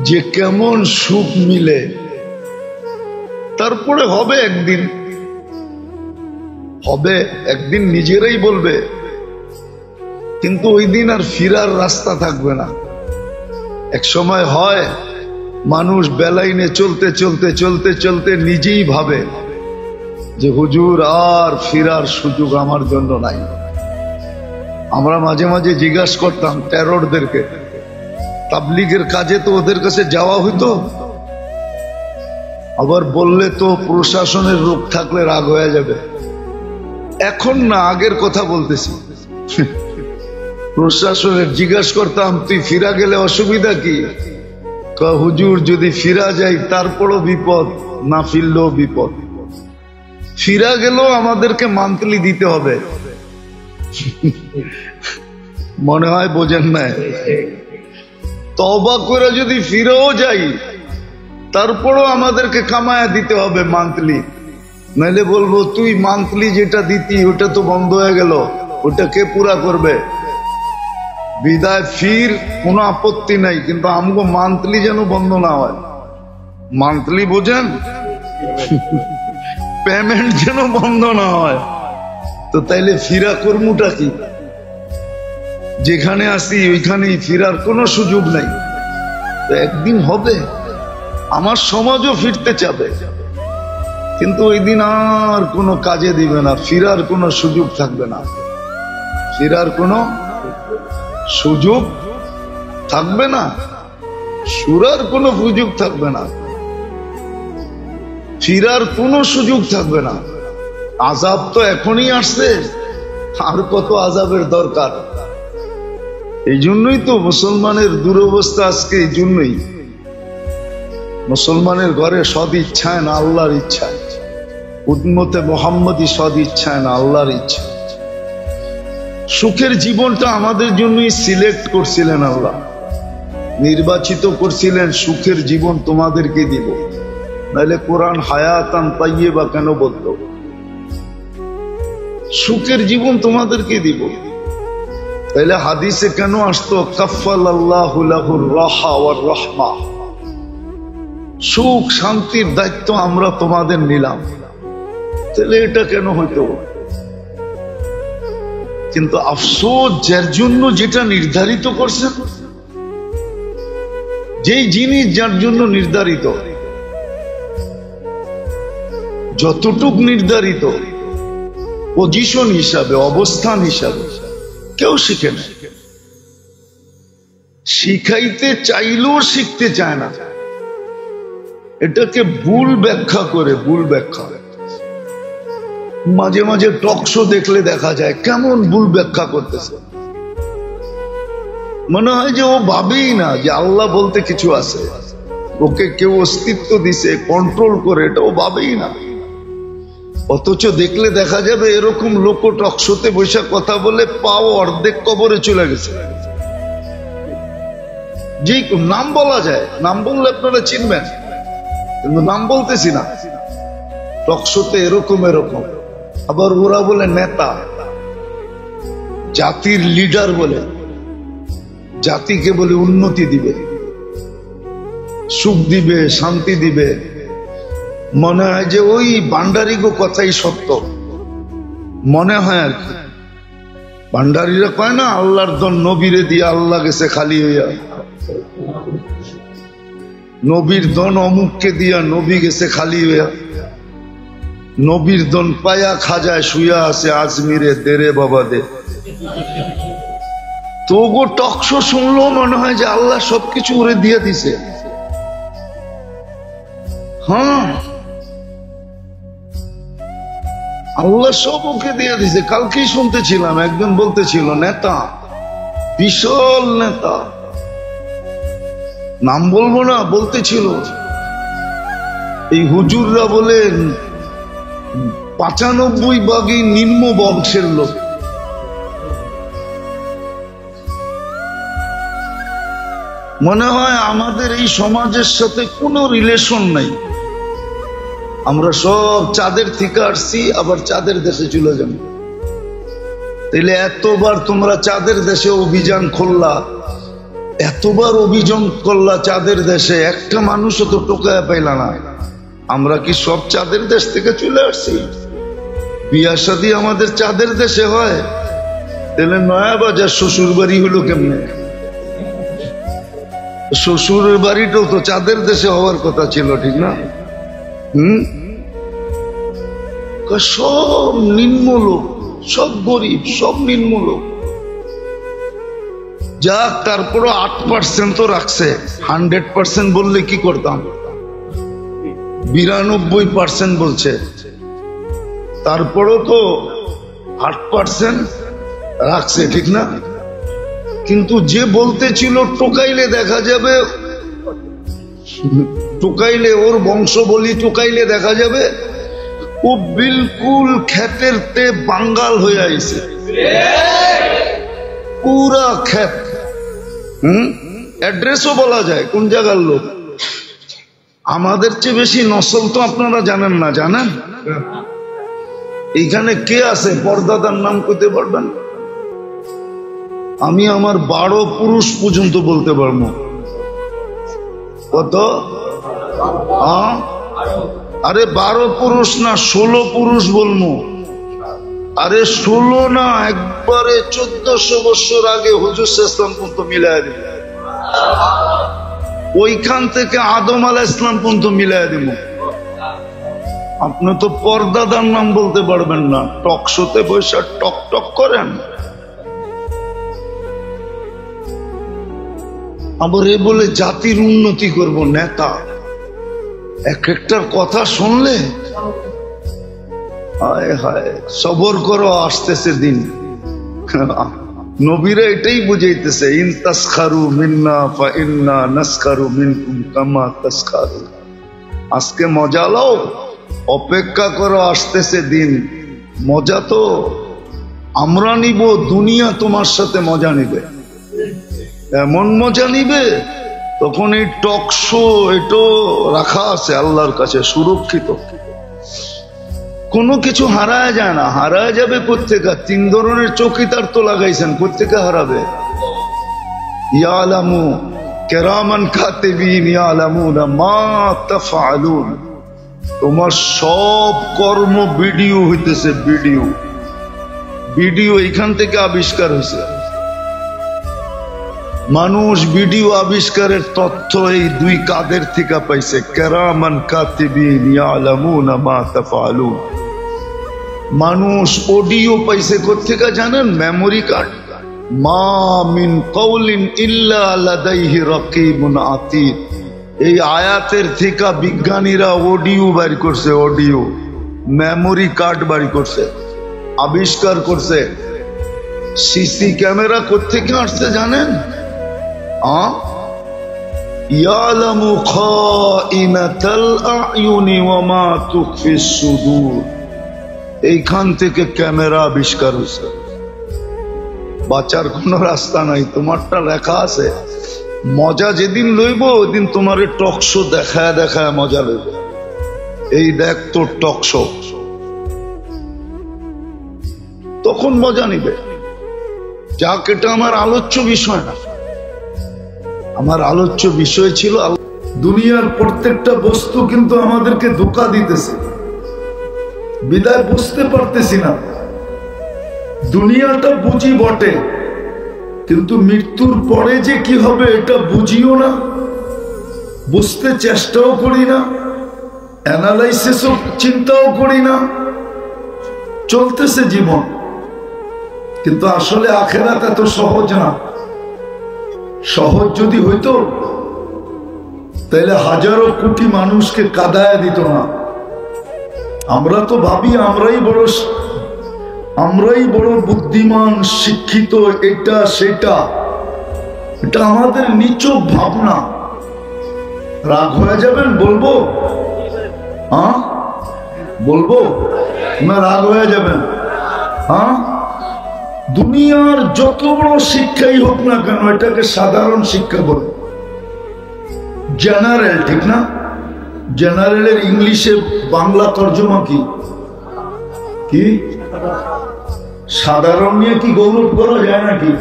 S1: যে কেমন সুখ মিলে। তারপরে হবে একদিন, হবে একদিন, নিজেরাই বলবে, কিন্তু ওই দিন আর ফিরার রাস্তা থাকবে না। এক সময় হয় মানুষ বেলাইনে চলতে চলতে চলতে চলতে নিজেই ভাবে যে হুজুর আর ফিরার সুযোগ আমার জন্য নাই। আমরা মাঝে মাঝে জিজ্ঞাসা করতাম টেররদেরকে, তাবলীগের কাজে তো ওদের কাছে যাওয়া হইতো, আবার বললে তো প্রশাসনের রোগ থাকলে রাগ হয়ে যাবে। এখন না, আগের কথা বলতেছি। প্রশাসনের জিজ্ঞাসা করতাম তুই ফিরা গেলে অসুবিধা কি? হুজুর যদি ফিরা যাই তারপরও বিপদ, না ফিরলেও বিপদ। ফিরা গেলেও আমাদেরকে মান্থলি দিতে হবে। মনে হয় বোঝেন না? তওবা করে যদি ফিরেও যাই তারপরও আমাদেরকে কামায়া দিতে হবে মান্থলি, নাইলে বলবো তুই মান্থলি যেটা দিতি ওটা তো বন্ধ হয়ে গেল, ওটা কে পুরা করবে? বিদায় ফির, কোনো আপত্তি নাই, কিন্তু আমগো মান্থলি যেন বন্ধ না হয়। মান্থলি বোঝেন? পেমেন্ট যেন বন্ধ না হয়। তো তাইলে ফিরা কর্মটা কি? যেখানে আসি ওইখানেই ফিরার কোনো সুযোগ নাই। তো একদিন হবে, আমার সমাজও ফিরতে চাবে, কিন্তু ওই দিন আর কোনো কাজে দিবে না, ফিরার কোনো সুযোগ থাকবে না। ফিরার কোনো সুযোগ থাকবে না, সুরার কোনো সুযোগ থাকবে না, ফিরার কোনো সুযোগ থাকবে না। আযাব তো এখনই আসছে, আর কত আযাবের দরকার? এই জন্যই তো মুসলমানের দুরবস্থা আজকে। এই জন্যই মুসলমানের ঘরে সদ ইচ্ছায় না আল্লাহর ইচ্ছায়, উম্মতে মুহাম্মদী সদ ইচ্ছায় না আল্লাহর ইচ্ছা। সুখের জীবনটা আমাদের জন্যই সিলেক্ট করছিলেন আল্লাহ, নির্বাচিত করছিলেন। সুখের জীবন তোমাদেরকে দিব, নাহলে কোরআন হায়াতান তাইয়্যিবা কেন বলতো? সুখের জীবন তোমাদেরকে দিব, তাহলে হাদিসে কেন আসতো কাফফালাল্লাহু লাহুর রাহা ওয়ার রাহমা? সুখ শান্তির দায়িত্ব আমরা তোমাদের নিলাম, তাহলে এটা কেন হইতো? কিন্তু আফসোস, যার জন্য যেটা নির্ধারিত করছেন, যেই জিনিস যার জন্য নির্ধারিত, যতটুক নির্ধারিত পজিশন হিসাবে, অবস্থান হিসাবে, কেউ শিখে না। শিখাইতে চাইলেও শিখতে চায় না। এটাকে ভুল ব্যাখ্যা করে, ভুল ব্যাখ্যা। মাঝে মাঝে টক শো দেখলে দেখা যায় কেমন ভুল ব্যাখ্যা করতেছে। মনে হয় যে ও ভাবেই না যে আল্লাহ বলতে কিছু আছে, ওকে কেউ অস্তিত্ব দিছে, কন্ট্রোল করে, এটা ও ভাবেই না। অথচ দেখলে দেখা যাবে এরকম লোক টক শোতে বসে কথা বলে পাও অর্ধেক কবরে চলে গেছে। যে নাম বলা যায়, নাম বললে আপনারা চিনবেন, কিন্তু নাম বলতেছি না। টক শোতে এরকম এরকম, আবার ওরা বলে নেতা, জাতির লিডার বলে, জাতিকে বলে উন্নতি দিবে, সুখ দিবে, শান্তি দিবে। মনে হয় যে ওই ভান্ডারিগো কথাই সত্য, মনে হয় আর কি। ভান্ডারিরা কয় না আল্লাহর দন নবীরে দিয়ে আল্লাহ গেছে খালি হইয়া, নবীর দন অমুককে দিয়া নবী গেছে খালি হইয়া, নবীর দন পায়া খাজায় শুয়া আছে আজমিরে দেরে বাবা দে। তো গো টকশো শুনলো মনে হয় যে আল্লাহ সবকিছু ওরে দিয়ে দিছে। হ্যাঁ, আল্লাহ সব ওকে দিয়ে দিছে। কালকেই শুনতেছিলাম একজন বলতেছিল নেতা, বিশাল নেতা, নাম বলবো না, বলতেছিল এই হুজুররা বলেন 95 নিম্ন বংশের লোক। মনে হয় আমাদের এই সমাজের সাথে কোনো রিলেশন নাই। আমরা সব চাঁদের থেকে আসছি, আবার চাঁদের দেশে চলে যাব। তাইলে এতবার তোমরা চাঁদের দেশে অভিযান করলা, এতবার অভিযান করলা চাঁদের দেশে, একটা মানুষও তো টোকায়া পাইলা না। আমরা কি সব চাঁদের দেশ থেকে চলে আসছি? বিয়া শাদী আমাদের চাঁদের দেশে হয়, তাহলে নয়া বাজার শ্বশুর বাড়ি হলো কেমনে? শ্বশুরের বাড়িটাও তো চাঁদের দেশে হওয়ার কথা ছিল, ঠিক না? সব নিম্ন লোক, সব গরিব, সব নিম্ন লোক। যাক, তারপরও 8% তো রাখছে। 100% বললে কি করতাম? 92% বলছে, তারপরও তো 8% রাখছে, ঠিক না? কিন্তু যে বলতে ছিল টোকাইলে দেখা যাবে, টোকাইলে ওর বংশ বলি, টোকাইলে দেখা যাবে ও বিলকুল ক্ষেতের তে বাঙ্গাল হয়ে আইছে, পুরা ক্ষেত। অ্যাড্রেসও বলা যায় কোন জায়গার লোক। আমাদের চেয়ে বেশি নসল তো আপনারা জানেন না, জানেন? এইখানে কে আছে পর্দাদার নাম করতে পারবেন? আমি আমার 12 পুরুষ পর্যন্ত বলতে পারবো। কত? আরে 12 পুরুষ না, 16 পুরুষ বলবো। আরে 16 না, একবারে 1400 বছর আগে হুজুর ইসলাম পর্যন্ত মিলাই দিব। ওইখান থেকে আদম আলাইহিস সালাম পর্যন্ত মিলাই দিব। আপনি তো পর্দাদার নাম বলতে পারবেন না, টক শোতে বসে টক টক করেন। আবার এ বলে জাতির উন্নতি করব, নেতা। এক একটার কথা শুনলে হায় হায়, সবর করো, আসতেছে দিন। নবীরা এটাই বুঝাইতেছে, ইন তাসখারু মিন্না ফা ইন্না নাসখারু মিনকুম কামা তাসখারু। আজকে মজা লও, অপেক্ষা করো, আসতেছে দিন। মজা তো আমরা নিব, দুনিয়া তোমার সাথে মজা নিবে। এমন মজা নিবে, তখন এই টক শো এটাও রাখা আছে আল্লাহর কাছে সুরক্ষিত। কোনো কিছু হারায় যায় না। হারায় যাবে কোত্থেকে? 3 ধরনের চৌকিদার তো লাগাইছেন, কোত্থেকে হারাবে? ইয়ালামু কিরামান কাতিবিন ইয়ালামুনা মা তাফআলুন। তোমার সব কর্ম ভিডিও হইতেছে, ভিডিও এইখান থেকে আবিষ্কার হয়েছে। মানুষ ভিডিও আবিষ্কারের তথ্য এই 2 কাদের থেকে পাইছে, কিরামান কাতিবিন ইয়ালামুনা মা তাফআলুন। মানুষ অডিও পাইছে কোত্থেকে জানেন? Memory card. মা মিন কওলিন ইল্লা লাদাইহি রাকিবুন আতীদ। এই আয়াতের থেকে বিজ্ঞানীরা অডিও বের করছে, অডিও মেমোরি কার্ড বের করছে, আবিষ্কার করছে। সিসি ক্যামেরা কোত্থেকে আসছে জানেন? ইয়ালামু খাইনাতাল আয়ুনি ওয়া মা তুখফিস সুদূর। এইখান থেকে ক্যামেরা আবিষ্কার হয়েছে। বাঁচার কোনো রাস্তা নাই, তোমারটা লেখা আছে। মজা যেদিন লইব ওইদিন তোমার টক শো দেখায় দেখায় মজা লইব। এই দেখ তোর টক শো, তখন মজা নিবে। যাক, এটা আমার আলোচ্য বিষয় না। আমার আলোচ্য বিষয় ছিল দুনিয়ার প্রত্যেকটা বস্তু কিন্তু আমাদেরকে ধোঁকা দিতেছে, বিদায় বুঝতে পারতেছি না। দুনিয়াটা বুঝি বটে, কিন্তু মৃত্যুর পরে যে কি হবে এটা বুঝিও না, বুঝতে চেষ্টাও করি না, অ্যানালাইসিসও চিন্তাও করি না। চলতেছে জীবন, কিন্তু আসলে আখেরাত এত সহজ না। সহজ যদি হইতো তাহলে হাজারো কোটি মানুষকে কাঁদায় দিত না। আমরা তো ভাবি আমরাই বড় বুদ্ধিমান, শিক্ষিত, এটা সেটা। এটা আমাদের নিচক ভাবনা। রাগ হয়ে যাবেন বলবো? বলবো না? রাগ হয়ে যাবেন? দুনিয়ার যত বড় শিক্ষাই হোক না কেন, এটাকে সাধারণ শিক্ষা বলে, জেনারেল, ঠিক না? জেনারেলের ইংলিশে বাংলা তর্জমা কি? কি সাধারণ নিয়ে কি গৌরব করা যায় নাকি?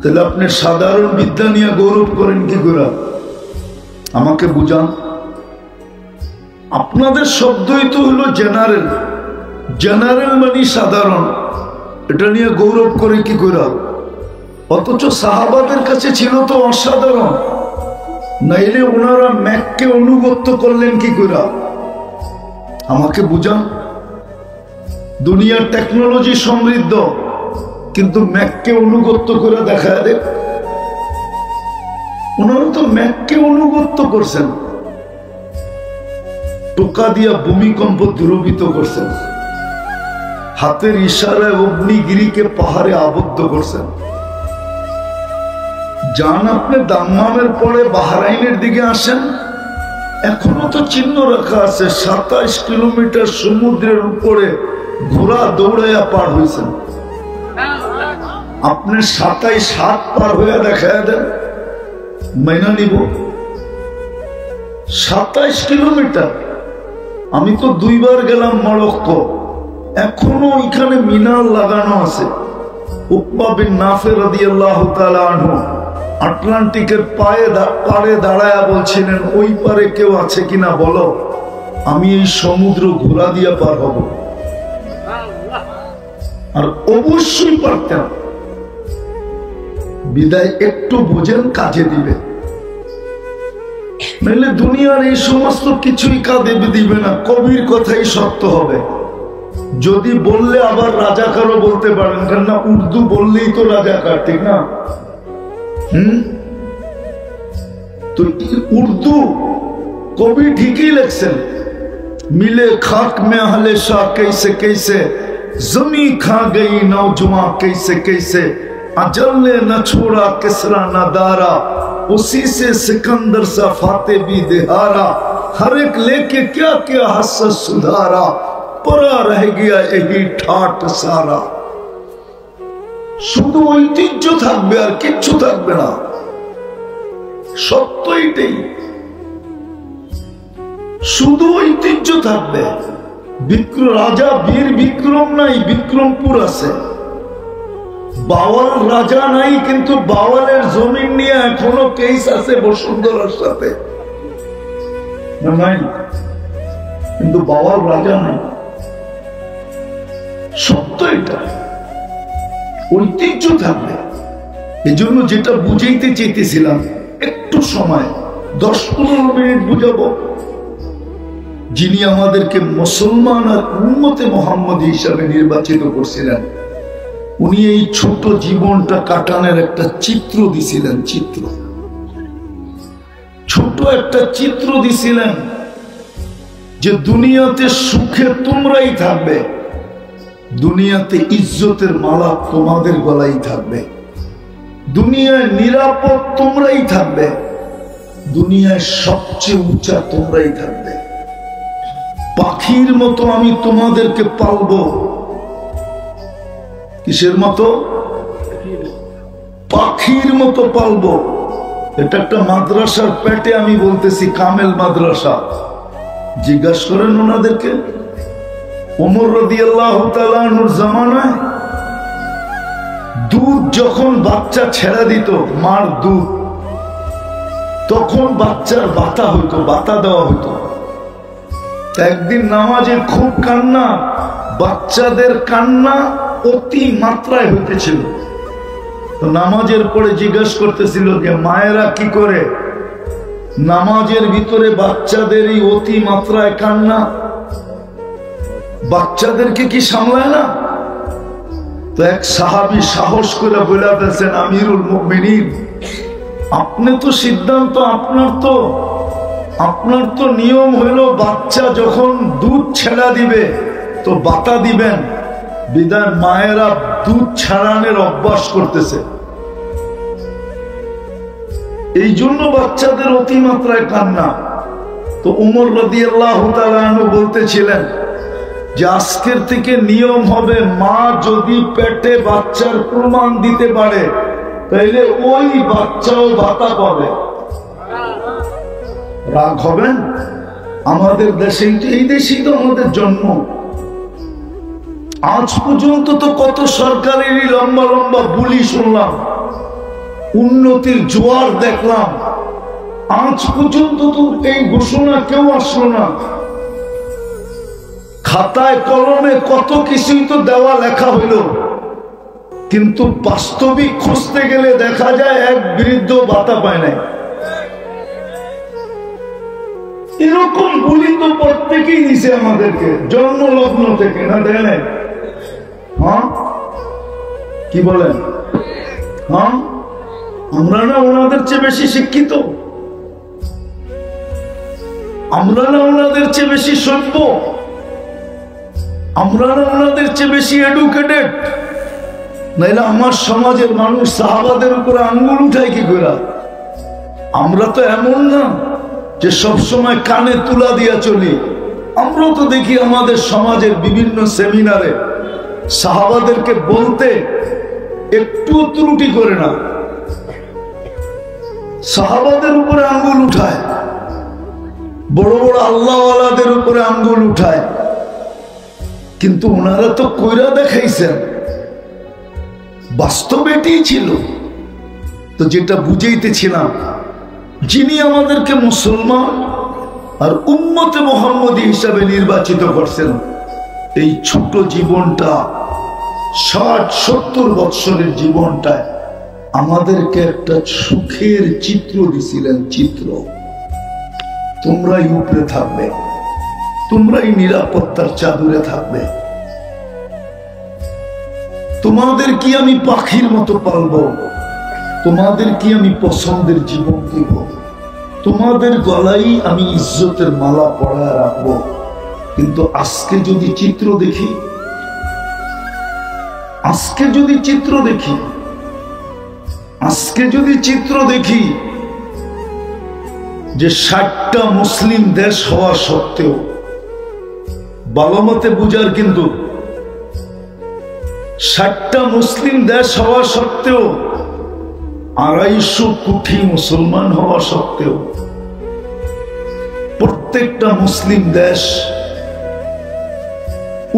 S1: তাহলে আপনি সাধারণ বিদ্যা নিয়ে গৌরব করেন কি করে? আমাকে বুঝান। আপনাদের শব্দই তো হলো জেনারেল। জেনারেল মানে সাধারণ, এটা নিয়ে গৌরব করে কি করে? অথচ সাহাবাদের কাছে ছিল তো অসাধারণ, নাইলে ওনারা ম্যাককে অনুগত্য করলেন কি করে? আমাকে বুঝান। দুনিয়ার টেকনোলজি সমৃদ্ধ, কিন্তু ম্যাককে অনুগত্য করে দেখা দেখ। ওনারা তো ম্যাককে অনুগত্য করছেন, টোকা দিয়া ভূমিকম্প দূরীভূত করছেন, হাতের ইশারায় অগ্নিগিরিকে পাহাড়ে আবদ্ধ করছেন। যান আপনি দাম্মামের পরে বাহরাইনের দিকে আসেন, এখনো তো চিহ্ন রাখা আছে, 27 কিলোমিটার সমুদ্রের উপরে ঘোড়া দৌড়াইয়া পার হয়েছেন। আপনি 27 হাত পার হইয়া দেখা দেন, মাইনা নিব। 27 কিলোমিটার। আমি তো 2 বার গেলাম মরক্কো, এখনো ওইখানে মিনার লাগানো আছে। উকবা বিন নাফে রাদিয়াল্লাহু তাআলা আনহু আটলান্টিকের পাড়ে দাঁড়ায়া বলছিলেন, ওই পারে কেউ আছে কিনা বলো, আমি এই সমুদ্র ঘোড়া দিয়া পার হব। আর অবশ্যই পারতেন, বিদায় একটু বোঝেন, কাজে দিবে, নাহলে দুনিয়ার এই সমস্ত কিছুই কাজে দিবে না। কবির কথাই সত্য হবে। যদি বললে আবার রাজাকারও বলতে পারেন, কেননা উর্দু বললেই তো রাজাকার, ঠিক না? তো উর্দু কবি ঠিকই লিখছেন, मिले खाक में अहले शाह कैसे कैसे, जमी खा गई नौजवान कैसे कैसे, अजल ने न छोड़ा किसरा न दारा, उसी से सिकंदर सा फाते भी दिहारा, हर एक लेके क्या क्या हसर सुधारा, परा रह गया यही ठाट सारा। শুধু ঐতিহ্য থাকবে আর কিচ্ছু থাকবে না, সত্য এটাই, শুধু ঐতিহ্য থাকবে। রাজা বীর বিক্রম নাই, বিক্রমপুর আছে। বাওয়াল রাজা নাই, কিন্তু বাওয়ালের জমিন নিয়ে এখনো কেস আছে বসুন্ধরার সাথে, নাই, কিন্তু বাওয়াল রাজা নাই। সত্য এটা, ঐতিহ্য থাকবে। এজন্য যেটা বুঝাইতে চেয়েছিলাম, একটু সময় 10-15 মিনিট বুঝাবো। যিনি আমাদেরকে মুসলমান আর উম্মতে মুহাম্মদী হিসাবে নির্বাচিত করছিলেন, উনি এই ছোট জীবনটা কাটানোর একটা চিত্র দিছিলেন। চিত্র, ছোট একটা চিত্র দিছিলেন যে দুনিয়াতে সুখে তোমরাই থাকবে, দুনিয়াতে ইজ্জতের মালা তোমাদের গলাই থাকবে, দুনিয়ায় নিরাপদ তোমরাই থাকবে, দুনিয়ায় সবচেয়ে উঁচা তোমরাই থাকবে। পাখির মতো আমি তোমাদেরকে পালবো। কিসের মতো? পাখির মতো পালবো। এটা একটা মাদ্রাসার পেটে আমি বলতেছি, কামেল মাদ্রাসা। জিজ্ঞাসা করেন ওনাদেরকে, ওমর রাদিয়াল্লাহু তাআলা আনহুর জামানায় দুধ যখন বাচ্চা ছেড়ে দিত, মার দুধ, তখন বাচ্চার বাতা হইতো, বাতা দেওয়া হইতো। একদিন নামাজে খুব কান্না, বাচ্চাদের কান্না অতি মাত্রায় হইতেছিল। তো নামাজের পরে জিজ্ঞাসা করতেছিল যে মায়েরা কি করে, নামাজের ভিতরে বাচ্চাদের এই অতি মাত্রায় কান্না, বাচ্চাদেরকে কি সামলায় না? তো এক সাহাবী সাহস করে বলে ফেলছেন, আমিরুল মুমিনিন, আপনি তো সিদ্ধান্ত, আপনার তো নিয়ম হইল বাচ্চা যখন দুধ ছেড়া দিবে তো বাতা দিবেন, বিদায় মায়েরা দুধ ছাড়ানোর অভ্যাস করতেছে, এই জন্য বাচ্চাদের অতিমাত্রায় কান্না। তো ওমর রাদিয়াল্লাহু তাআলা আনহু বলতেছিলেন যে আজকের থেকে নিয়ম হবে, মা যদি পেটে বাচ্চার প্রমাণ দিতে পারে তাইলে ওই বাচ্চাও ভাতা পাবে। রাগ হবেন? আমাদের দেশে, এই দেশেই তো আমাদের জন্ম। আজ পর্যন্ত তো কত সরকারেরই লম্বা লম্বা বুলি শুনলাম, উন্নতির জোয়ার দেখলাম, আজ পর্যন্ত তো এই ঘোষণা কেউ আসলো না। খাতায় কলমে কত কিছুই তো দেওয়া লেখা হইল, কিন্তু বাস্তবিক খুঁজতে গেলে দেখা যায় এক বৃদ্ধ ভাতা পায় নাই। এরকম বলি তো প্রত্যেকেই নিছে আমাদেরকে জন্ম লগ্ন থেকে, না দেয় নাই? হ্যাঁ কি বলেন? হ্যাঁ আমরা না ওনাদের চেয়ে বেশি শিক্ষিত? আমরা না ওনাদের চেয়ে বেশি সভ্য? আমরা না ওনাদের চেয়ে বেশি এডুকেটেড? নাইলে আমার সমাজের মানুষ সাহাবাদের উপরে আঙ্গুল উঠায় কি করে? আমরা তো এমন না যে সবসময় কানে তুলা দিয়া চলি। আমরা তো দেখি আমাদের সমাজের বিভিন্ন সেমিনারে সাহাবাদেরকে বলতে একটু ত্রুটি করে না, সাহাবাদের উপরে আঙ্গুল উঠায়, বড় বড় আল্লাহওয়ালাদের উপরে আঙ্গুল উঠায়। কিন্তু ওনারা তো কইরা দেখাইছেন, বাস্তব এটাই ছিল। তো যেটা বুঝাইতেছিলাম, যিনি আমাদেরকে মুসলমান আর উম্মতে মুহাম্মদী হিসাবে নির্বাচিত করছেন, এই ছোট জীবনটা 60-70 বৎসরের জীবনটায় আমাদেরকে একটা সুখের চিত্র দিছিলেন। চিত্র, তোমরাই উপরে থাকবে, তোমরাই নিরাপত্তার চাদরে থাকবে, তোমাদের কি আমি পাখির মতো পালবো, তোমাদের কি আমি পছন্দের জীবন দিব, তোমাদের গলায় আমি ইজ্জতের মালা পরায় রাখবো। কিন্তু আজকে যদি চিত্র দেখি, আজকে যদি চিত্র দেখি, আজকে যদি চিত্র দেখি যে 60টা মুসলিম দেশ হওয়া সত্ত্বেও, ভালো মতে বুঝার, কিন্তু 60টা মুসলিম দেশ হওয়া সত্ত্বেও, 250 কোটি মুসলমান হওয়া সত্ত্বেও, প্রত্যেকটা মুসলিম দেশ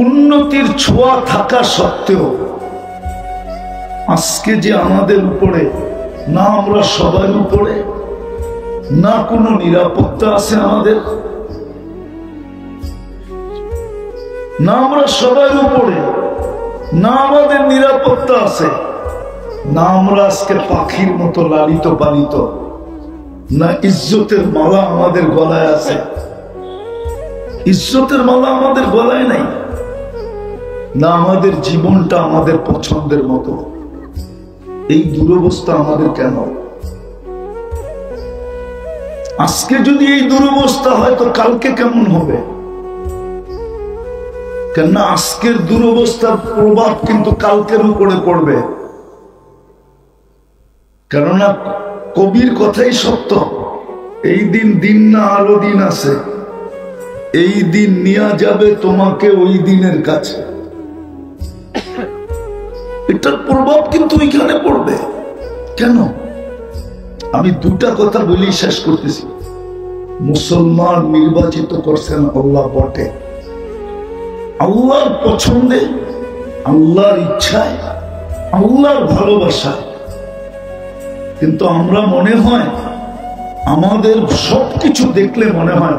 S1: উন্নতির ছোঁয়া থাকা সত্ত্বেও আজকে যে আমাদের উপরে, না আমরা সবার উপরে, না কোনো নিরাপত্তা আছে আমাদের, না আমরা সবার উপরে, না আমাদের নিরাপত্তা আছে, না আমরা আজকে পাখির মতো লালিত পালিত, না ইজ্জতের মালা আমাদের গলায় আছে। ইজ্জতের মালা আমাদের গলায় নাই, না আমাদের জীবনটা আমাদের পছন্দের মতো। এই দুরবস্থা আমাদের কেন? আজকে যদি এই দুরবস্থা হয় তো কালকে কেমন হবে? কেননা আজকের দুরবস্থার প্রভাব কিন্তু কালকের উপরে পড়বে। কেননা কবির কথাই সত্য, এই দিন দিন না আরো দিন আছে, এই দিন নিয়ে যাবে তোমাকে ওই দিনের কাছে। এটার প্রভাব কিন্তু ওইখানে পড়বে। কেন? আমি দুটা কথা বলি শেষ করতেছি। মুসলমান নির্বাচিত করছেন আল্লাহ বটে, আল্লাহর পছন্দে, আল্লাহর ইচ্ছায়, আল্লাহর ভালোবাসায়। কিন্তু আমরা মনে হয়, আমাদের সবকিছু দেখলে মনে হয়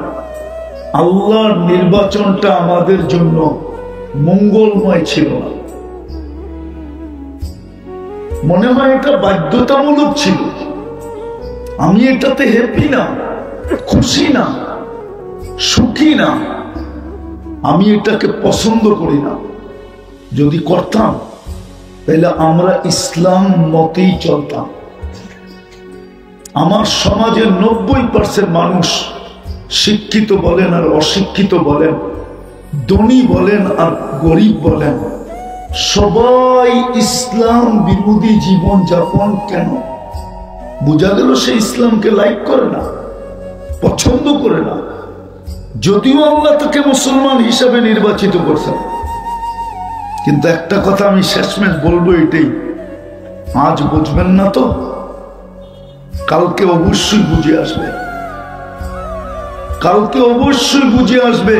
S1: আল্লাহর নির্বাচনটা আমাদের জন্য মঙ্গলময় ছিল না। মনে হয় এটা বাধ্যতামূলক ছিল। আমি এটাতে হ্যাপি না, খুশি না, সুখী না, আমি এটাকে পছন্দ করি না। যদি করতাম তাহলে আমরা ইসলাম মতেই চলতাম। আমার সমাজের 90% মানুষ, শিক্ষিত বলেন আর অশিক্ষিত বলেন, ধনী বলেন আর গরিব বলেন, সবাই ইসলাম বিরোধী জীবন যাপন। কেন? বোঝা গেল সে ইসলামকে লাইক করে না, পছন্দ করে না, যদিও আল্লাহ তাকে মুসলমান হিসাবে নির্বাচিত করছেন। কিন্তু একটা কথা আমি শেষমেশ বলবো, এটাই, আজ বুঝবেন না তো কালকে অবশ্যই বুঝে আসবে, কালকে অবশ্যই বুঝে আসবে,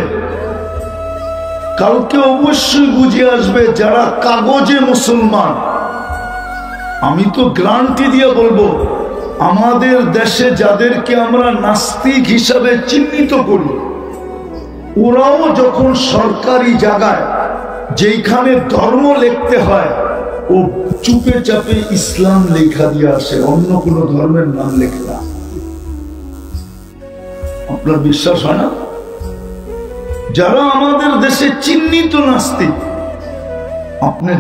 S1: কালকে অবশ্যই বুঝে আসবে। যারা কাগজে মুসলমান, আমি তো গ্যারান্টি দিয়ে বলবো, আমাদের দেশে যাদেরকে আমরা নাস্তিক হিসাবে চিহ্নিত করি, ওরাও যখন সরকারি জায়গায় যেখানে ধর্ম লিখতে হয়, ও চুপে চাপে ইসলাম লেখা দিয়ে আসে, অন্য কোন ধর্মের নাম লেখে না। আপনার বিশ্বাস হয় না? যারা আমাদের দেশে চিহ্নিত নাস্তিক, আপনি